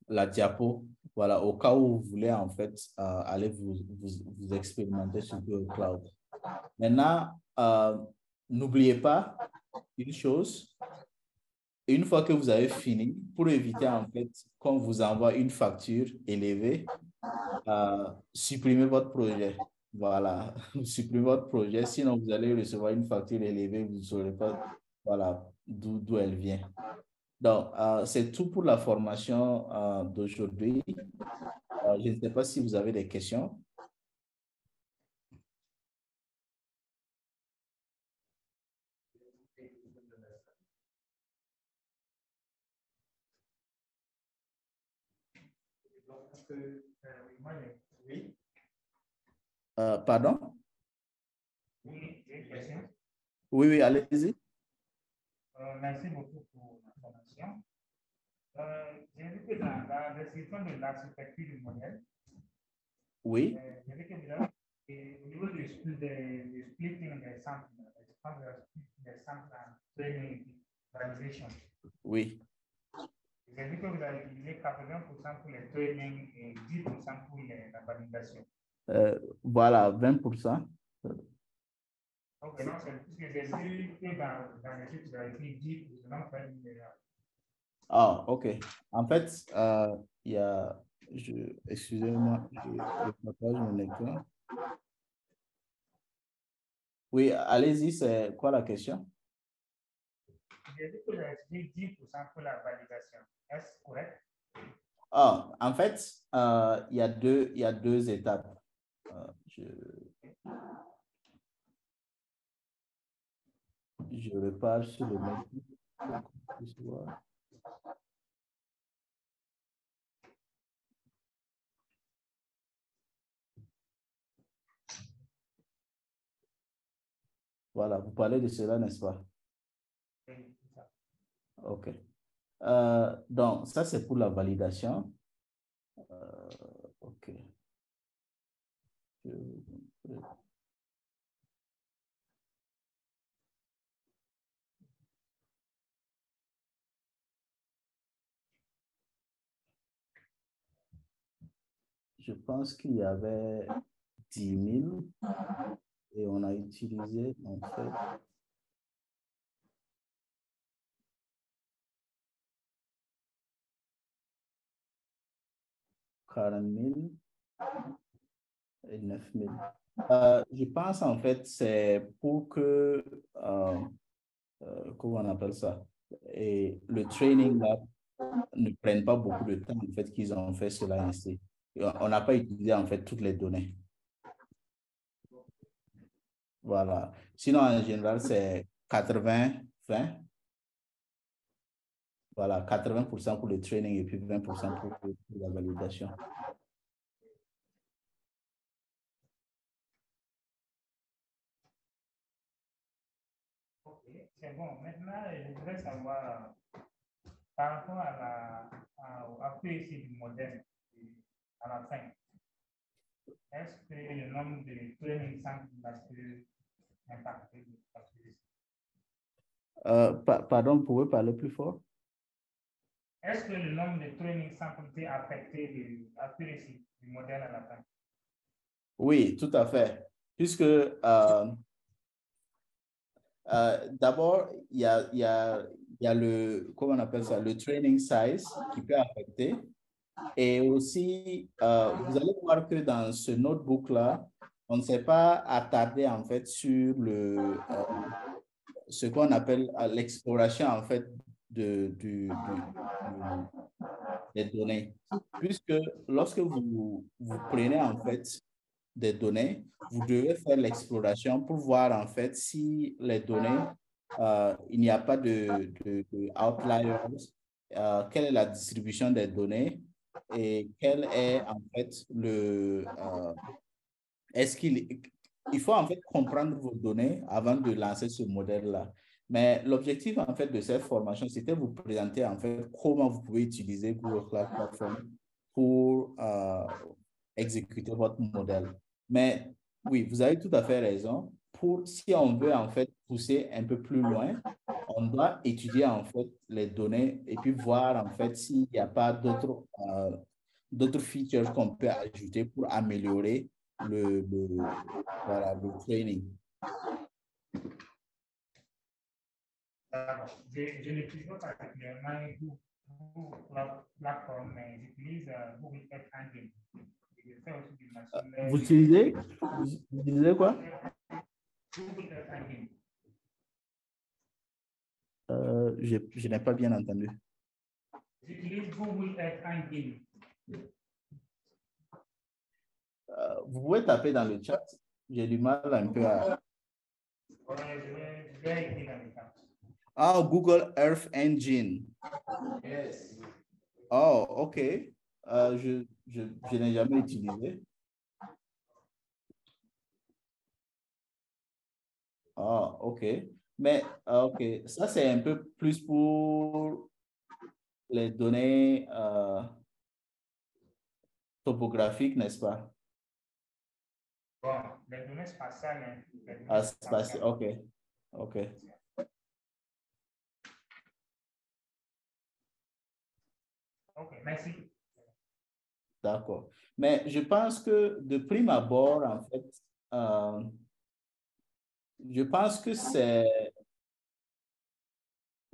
la diapo, voilà, au cas où vous voulez en fait aller vous expérimenter sur Google Cloud. Maintenant, n'oubliez pas une chose, une fois que vous avez fini, pour éviter en fait qu'on vous envoie une facture élevée, supprimez votre projet. Voilà, supprimez votre projet, sinon vous allez recevoir une facture élevée, vous ne saurez pas voilà, d'où elle vient. Donc, c'est tout pour la formation d'aujourd'hui. Je ne sais pas si vous avez des questions. Oui. Pardon? Oui, j'ai une question. Oui, oui, allez-y. Merci beaucoup pour l'information. J'ai vu que dans la description de l'architecture du modèle, Oui. j'ai vu que vous avez, au niveau du splitting des centres, des centres en training validation. Oui. J'ai vu que vous avez utilisé 80% pour les trainings et 10% pour la validation. Voilà, 20%. Ok, non, c'est parce que j'ai vu que dans les chiffres, vous avez écrit 10%, fait une erreur. Ah, OK. En fait, il y a, excusez-moi, je partage mon écran. Oui, allez-y, c'est quoi la question? J'ai vu que vous avez utilisé 10% pour la validation. Est-ce correct? Ah, en fait, il y a deux étapes. Je repars sur le même. Voilà, vous parlez de cela, n'est-ce pas? Oui, c'est ça. OK. Donc, ça, c'est pour la validation. OK. Je pense qu'il y avait 10 000 et on a utilisé en fait 40 000 et 9 000. Je pense en fait c'est pour que, comment on appelle ça, et le training là ne prenne pas beaucoup de temps en fait qu'ils ont fait cela ainsi. On n'a pas utilisé en fait toutes les données. Voilà. Sinon, en général, c'est 80-20. Voilà, 80% pour le training et puis 20% pour la validation. Ok, c'est bon. Maintenant, je voudrais savoir par rapport à ici du modèle à la fin. Est-ce que le nombre de training centres va se impacter? Pardon, vous pouvez parler plus fort? Est-ce que le nombre de training centres peut affecter l'accuracy du modèle à la fin? Oui, tout à fait. Puisque d'abord, il y a le, comment on appelle ça, le training size qui peut affecter. Et aussi, vous allez voir que dans ce notebook-là, on ne s'est pas attardé en fait sur ce qu'on appelle l'exploration en fait des données. Puisque lorsque vous prenez en fait des données, vous devez faire l'exploration pour voir en fait si les données, il n'y a pas de outliers, quelle est la distribution des données et quel est en fait est-ce qu'il il faut en fait comprendre vos données avant de lancer ce modèle-là. Mais l'objectif en fait de cette formation, c'était vous présenter en fait comment vous pouvez utiliser Google Cloud Platform pour exécuter votre modèle. Mais oui, vous avez tout à fait raison. Si on veut en fait pousser un peu plus loin, on doit étudier en fait les données et puis voir en fait s'il n'y a pas d'autres features qu'on peut ajouter pour améliorer voilà, le training. Je n'utilise pas particulièrement Google Platform, mais j'utilise Google Earth Engine. Je fais aussi du machine learning. Vous utilisez quoi? Google Earth Engine. Je n'ai pas bien entendu. J'utilise Google Earth Engine. Vous pouvez taper dans le chat. J'ai du mal un peu à... Je vais écrire dans le chat. Ah, Google Earth Engine. Yes. Oh, OK. Je n'ai jamais utilisé. Ah, OK. Mais, OK, ça, c'est un peu plus pour les données topographiques, n'est-ce pas? Bon, les données spatiales. Hein, les données Ah, spatiales. OK. OK. OK, merci. D'accord. Mais je pense que de prime abord, en fait, je pense que c'est...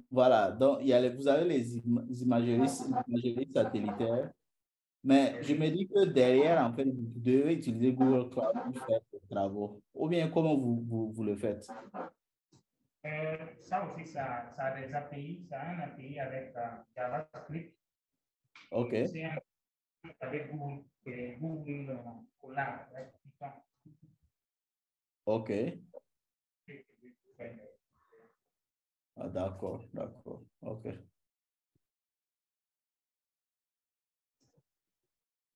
Voilà, donc vous avez les imageries satellitaires, mais je me dis que derrière, en fait, vous devez utiliser Google Cloud pour faire vos travaux. Ou bien, comment vous le faites? Ça aussi, ça a des API. Ça a un API avec JavaScript. OK. C'est avec Google Colab. OK. Ah, d'accord. OK.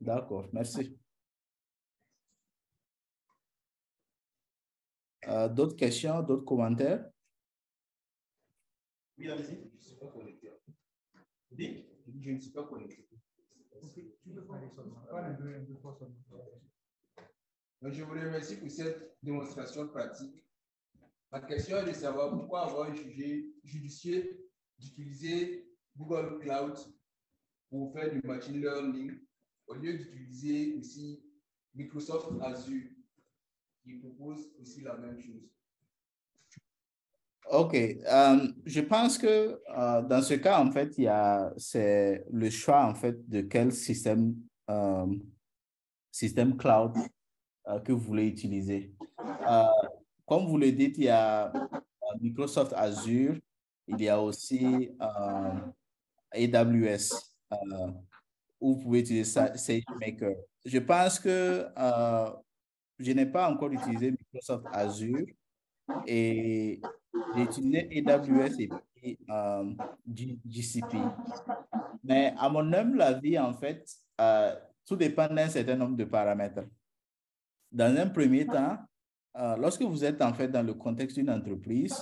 D'accord, merci. D'autres questions, d'autres commentaires? Oui, allez-y. Je ne suis pas connecté. Oui. Je ne suis pas connecté. Donc, je vous remercie pour cette démonstration pratique. Ma question est de savoir pourquoi avoir jugé judicieux d'utiliser Google Cloud pour faire du machine learning au lieu d'utiliser aussi Microsoft Azure qui propose aussi la même chose. OK. Je pense que dans ce cas, en fait, c'est le choix, en fait, de quel système cloud que vous voulez utiliser. Comme vous le dites, il y a Microsoft Azure, il y a aussi AWS, où vous pouvez utiliser SageMaker. Je pense que je n'ai pas encore utilisé Microsoft Azure et j'ai utilisé AWS et puis GCP. Mais à mon humble avis, en fait, tout dépend d'un certain nombre de paramètres. Dans un premier temps, lorsque vous êtes en fait dans le contexte d'une entreprise,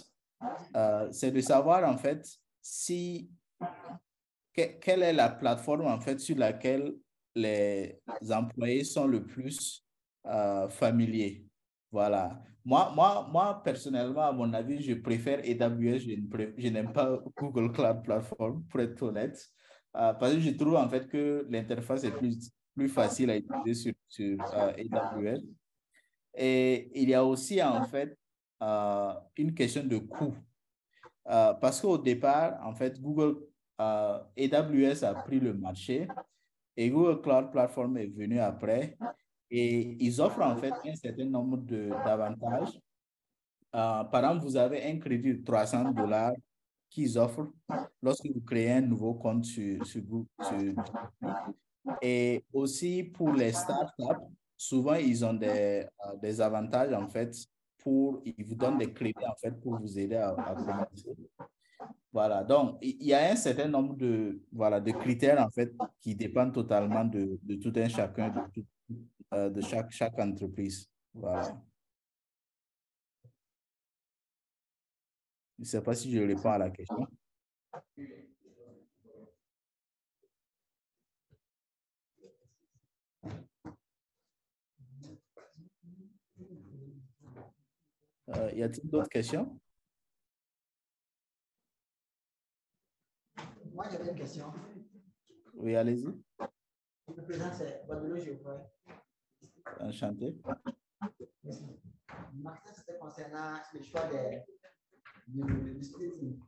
c'est de savoir en fait quelle est la plateforme en fait sur laquelle les employés sont le plus familiers. Voilà. Moi, personnellement, à mon avis, je préfère AWS, je n'aime pas Google Cloud Platform, pour être honnête, parce que je trouve en fait que l'interface est plus facile à utiliser sur AWS. Et il y a aussi en fait une question de coût. Parce qu'au départ, en fait, AWS a pris le marché et Google Cloud Platform est venu après et ils offrent en fait un certain nombre d'avantages. Par exemple, vous avez un crédit de $300 qu'ils offrent lorsque vous créez un nouveau compte sur Google. Et aussi pour les startups, souvent ils ont des avantages en fait ils vous donnent des crédits en fait pour vous aider à commencer. Voilà, donc il y a un certain nombre de critères en fait qui dépendent totalement de tout un chacun, de chaque entreprise. Voilà. Je ne sais pas si je réponds à la question. Y a-t-il d'autres questions? Moi, j'avais une question. Oui, allez-y. Je me présente, c'est Badolo Geoffroy. Enchanté. Ma question, c'était concernant le choix du splitting.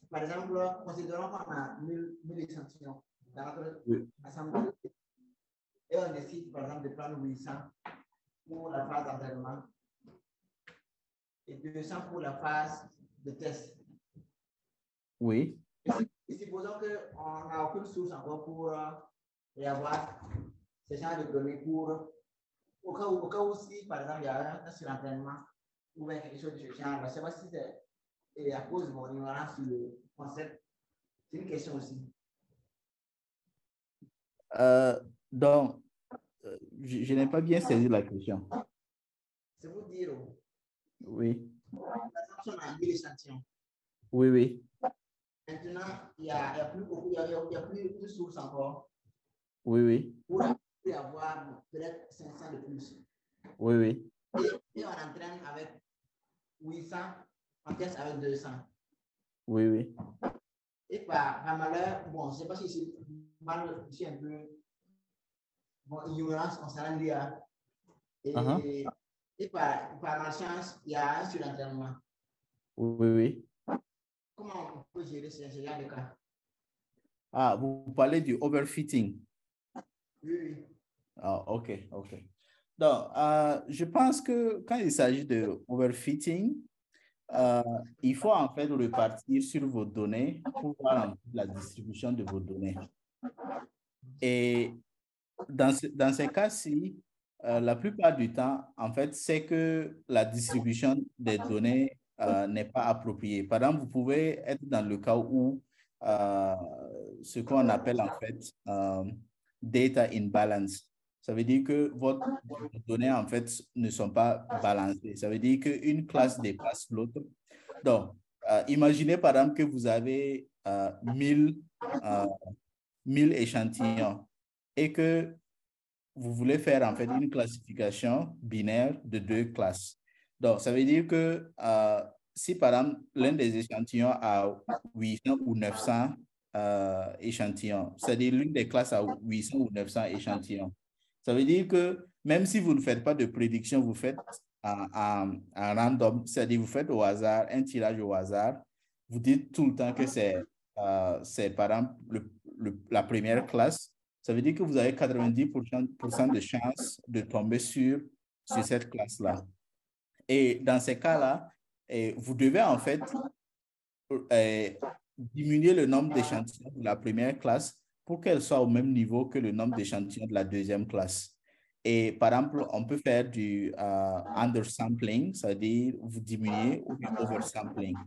Par exemple, considérons qu'on a 1000 échantillons dans notre assemblée et on décide, par exemple, de prendre 800 pour la phase d'entraînement et 200 pour la phase de test. Oui. Et supposons qu'on n'a aucune source encore pour avoir ce genre de données pour, au cas où si, par exemple, il y a un surentraînement ou bien quelque chose de ce genre. Je ne sais pas si c'est à cause de mon ignorance sur le concept. C'est une question aussi. Donc, je n'ai pas bien saisi la question. C'est vous dire. Oui. Par exemple, si on a 1000 échantillons. Oui, oui. Maintenant, il n'y a plus de source encore. Oui, oui. Pour avoir peut-être 500 de plus. Oui, oui. Et on entraîne avec 800, on teste avec 200. Oui, oui. Et par malheur, bon, je ne sais pas si c'est un peu ignorance concernant l'IA. Et par malchance, il y a un surentraînement. Oui, oui. Comment on peut gérer ce genre de cas? Ah, vous parlez du overfitting. Oui, oui. Ah, OK, OK. Donc, je pense que quand il s'agit de overfitting, il faut en fait repartir sur vos données pour voir la distribution de vos données. Et dans ces cas-ci, la plupart du temps, en fait, c'est que la distribution des données n'est pas appropriée. Par exemple, vous pouvez être dans le cas où ce qu'on appelle en fait data imbalance. Ça veut dire que vos données, en fait, ne sont pas balancées. Ça veut dire qu'une classe dépasse l'autre. Donc, imaginez par exemple que vous avez 1000 échantillons et que vous voulez faire en fait une classification binaire de 2 classes. Donc, ça veut dire que si par exemple l'un des échantillons a 800 ou 900 échantillons, c'est-à-dire l'une des classes a 800 ou 900 échantillons, ça veut dire que même si vous ne faites pas de prédiction, vous faites en random, c'est-à-dire vous faites au hasard, un tirage au hasard, vous dites tout le temps que c'est par exemple la première classe, ça veut dire que vous avez 90% de chances de tomber sur cette classe-là. Et dans ces cas-là, vous devez en fait diminuer le nombre d'échantillons de la première classe pour qu'elle soit au même niveau que le nombre d'échantillons de la deuxième classe. Et par exemple, on peut faire du undersampling, c'est-à-dire vous diminuez ou du oversampling.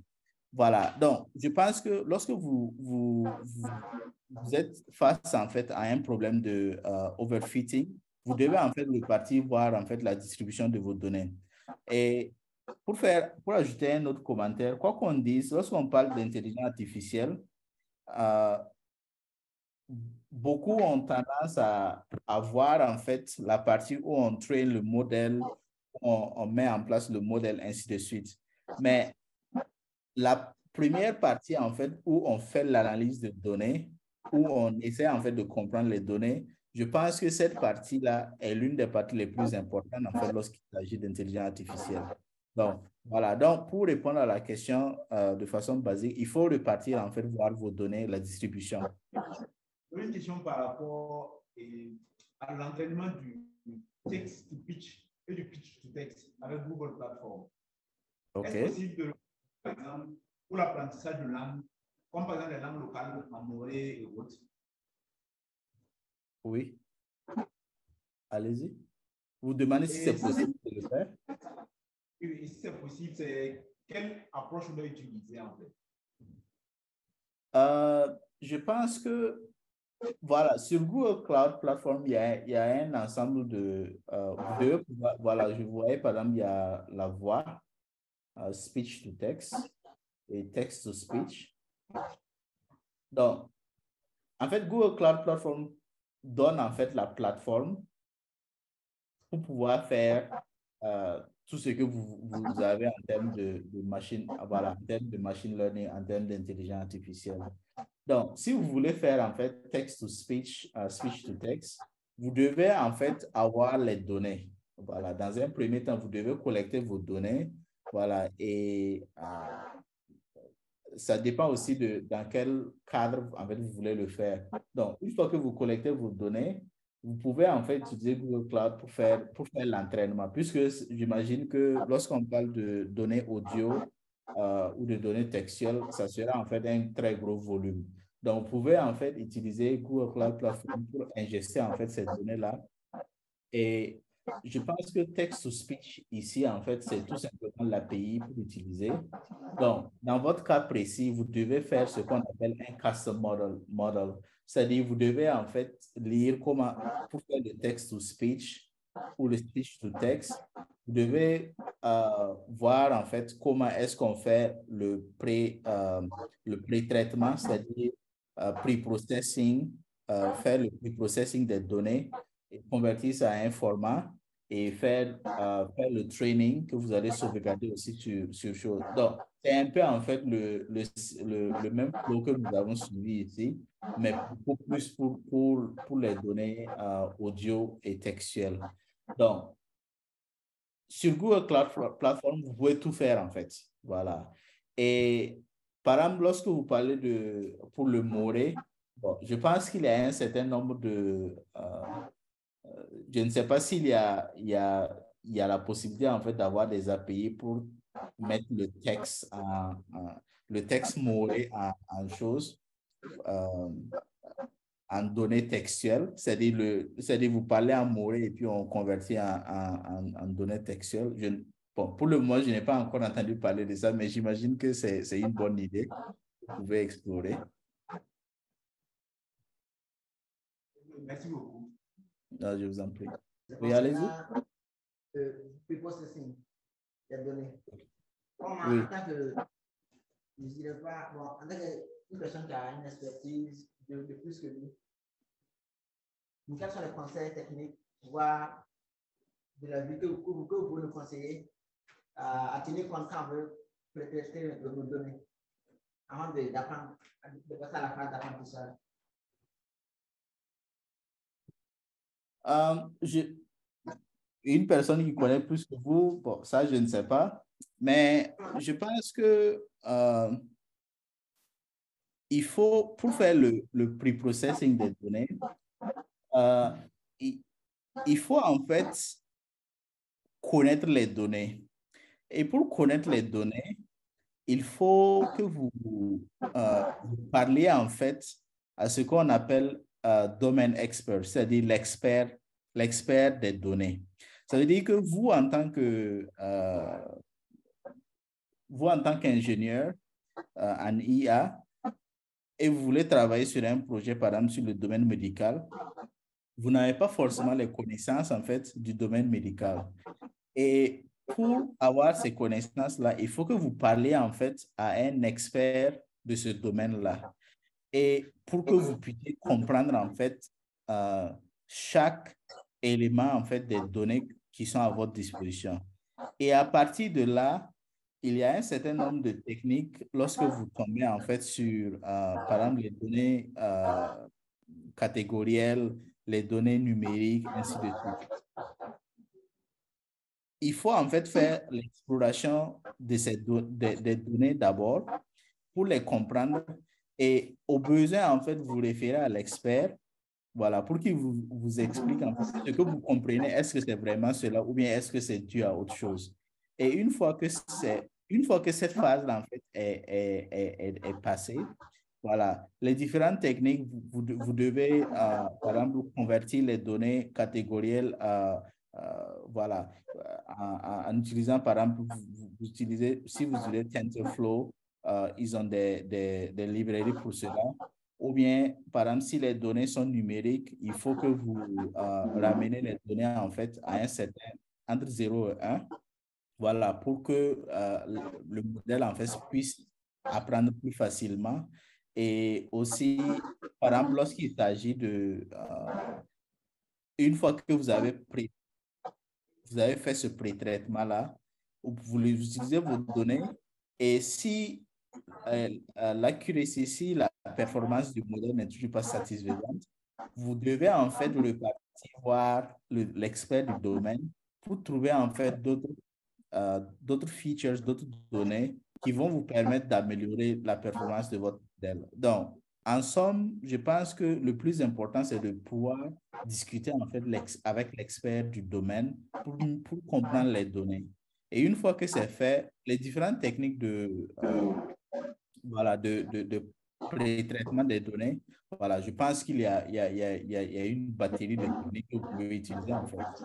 Voilà, donc je pense que lorsque vous êtes face en fait à un problème de overfitting, vous devez en fait repartir voir en fait la distribution de vos données. Et pour ajouter un autre commentaire, quoi qu'on dise, lorsqu'on parle d'intelligence artificielle, beaucoup ont tendance à voir en fait la partie où on traîne le modèle, on met en place le modèle, ainsi de suite. Mais la première partie, en fait, où on fait l'analyse de données, où on essaie, en fait, de comprendre les données, je pense que cette partie-là est l'une des parties les plus importantes, en fait, lorsqu'il s'agit d'intelligence artificielle. Donc, voilà. Donc, pour répondre à la question de façon basique, il faut repartir, en fait, voir vos données, la distribution. Une question par rapport à l'entraînement du text to pitch et du pitch to text avec Google Platform. OK. Est-ce possible, par exemple, pour l'apprentissage de langues, comme par exemple les langues locales, maoré et autres? Oui. Allez-y. Vous demandez si c'est possible de le faire? Oui, si c'est possible, c'est quelle approche on doit utiliser en fait? Je pense que, voilà, sur Google Cloud Platform, il y a un ensemble de voilà, je voyais par exemple, il y a la voix. speech to text et text to speech. Donc, en fait, Google Cloud Platform donne en fait la plateforme pour pouvoir faire tout ce que vous avez en termes de machine, voilà, en termes de machine learning, en termes d'intelligence artificielle. Donc, si vous voulez faire en fait text to speech, speech to text, vous devez en fait avoir les données. Voilà, dans un premier temps, vous devez collecter vos données. Voilà, et ça dépend aussi de dans quel cadre en fait vous voulez le faire. Donc, une fois que vous collectez vos données, vous pouvez en fait utiliser Google Cloud pour faire l'entraînement, puisque j'imagine que lorsqu'on parle de données audio ou de données textuelles, ça sera en fait un très gros volume. Donc, vous pouvez en fait utiliser Google Cloud Platform pour ingester en fait ces données-là. Et je pense que text-to-speech ici, en fait, c'est tout simplement l'API pour l'utiliser. Donc, dans votre cas précis, vous devez faire ce qu'on appelle un custom model. C'est-à-dire, vous devez en fait lire comment, pour faire le text-to-speech ou le speech-to-text, vous devez voir en fait comment est-ce qu'on fait le pré-traitement, c'est-à-dire pre-processing, faire le pre-processing des données, et convertir ça à un format et faire le training que vous allez sauvegarder aussi sur chose. Donc, c'est un peu en fait le même flow que nous avons suivi ici, mais beaucoup plus pour les données audio et textuelles. Donc, sur Google Cloud Platform, vous pouvez tout faire en fait. Voilà. Et par exemple, lorsque vous parlez pour le Moré, bon, je pense qu'il y a un certain nombre de... je ne sais pas s'il y a la possibilité en fait d'avoir des API pour mettre le texte Moré en chose, en données textuelles, c'est-à-dire vous parlez en Moré et puis on convertit en données textuelles. Bon, pour le moment, je n'ai pas encore entendu parler de ça, mais j'imagine que c'est une bonne idée. Vous pouvez explorer. Merci beaucoup. Non, je vous en prie. Oui, allez-y. Pre-processing des données. Comme Oui. en tant que, je dirais pas, bon, en tant qu'une personne qui a une expertise de plus que lui, quels sont les conseils techniques, voire de la vie que vous pouvez nous conseiller à tenir compte quand on veut prétester nos données avant d'apprendre, de passer à la phase d'apprentissage? Une personne qui connaît plus que vous, bon, ça, je ne sais pas, mais je pense que il faut, pour faire le pre-processing des données, il faut en fait connaître les données. Et pour connaître les données, il faut que vous parliez en fait à ce qu'on appelle domaine expert, c'est-à-dire l'expert des données. Ça veut dire que vous, en tant qu'ingénieur en IA, et vous voulez travailler sur un projet, par exemple, sur le domaine médical, vous n'avez pas forcément les connaissances, en fait, du domaine médical. Et pour avoir ces connaissances-là, il faut que vous parliez, en fait, à un expert de ce domaine-là. Et pour que vous puissiez comprendre, en fait, chaque élément, en fait, des données qui sont à votre disposition. Et à partir de là, il y a un certain nombre de techniques lorsque vous tombez, en fait, sur, par exemple, les données catégorielles, les données numériques, ainsi de suite. Il faut, en fait, faire l'exploration des données d'abord pour les comprendre et au besoin, en fait, vous référez à l'expert, voilà, pour qu'il vous explique en fait, ce que vous comprenez, est-ce que c'est vraiment cela ou bien est-ce que c'est dû à autre chose. Et une fois que cette phase-là, en fait, est passée, voilà, les différentes techniques, vous devez, par exemple, convertir les données catégorielles, voilà, en utilisant, par exemple, vous utilisez, si vous utilisez TensorFlow, ils ont des librairies pour cela. Ou bien, par exemple, si les données sont numériques, il faut que vous ramenez les données, en fait, à un certain, entre 0 et 1. voilà, pour que le modèle, en fait, puisse apprendre plus facilement. Et aussi, par exemple, lorsqu'il s'agit de, une fois que vous avez fait ce pré-traitement-là, vous utilisez vos données, et si l'accuracy, si la performance du modèle n'est toujours pas satisfaisante, vous devez en fait repartir voir l'expert du domaine pour trouver en fait d'autres features, d'autres données qui vont vous permettre d'améliorer la performance de votre modèle. Donc, en somme, je pense que le plus important, c'est de pouvoir discuter en fait avec l'expert du domaine pour comprendre les données. Et une fois que c'est fait, les différentes techniques voilà, de pré-traitement des données, voilà, je pense qu'il y a une batterie de techniques que vous pouvez utiliser en fait.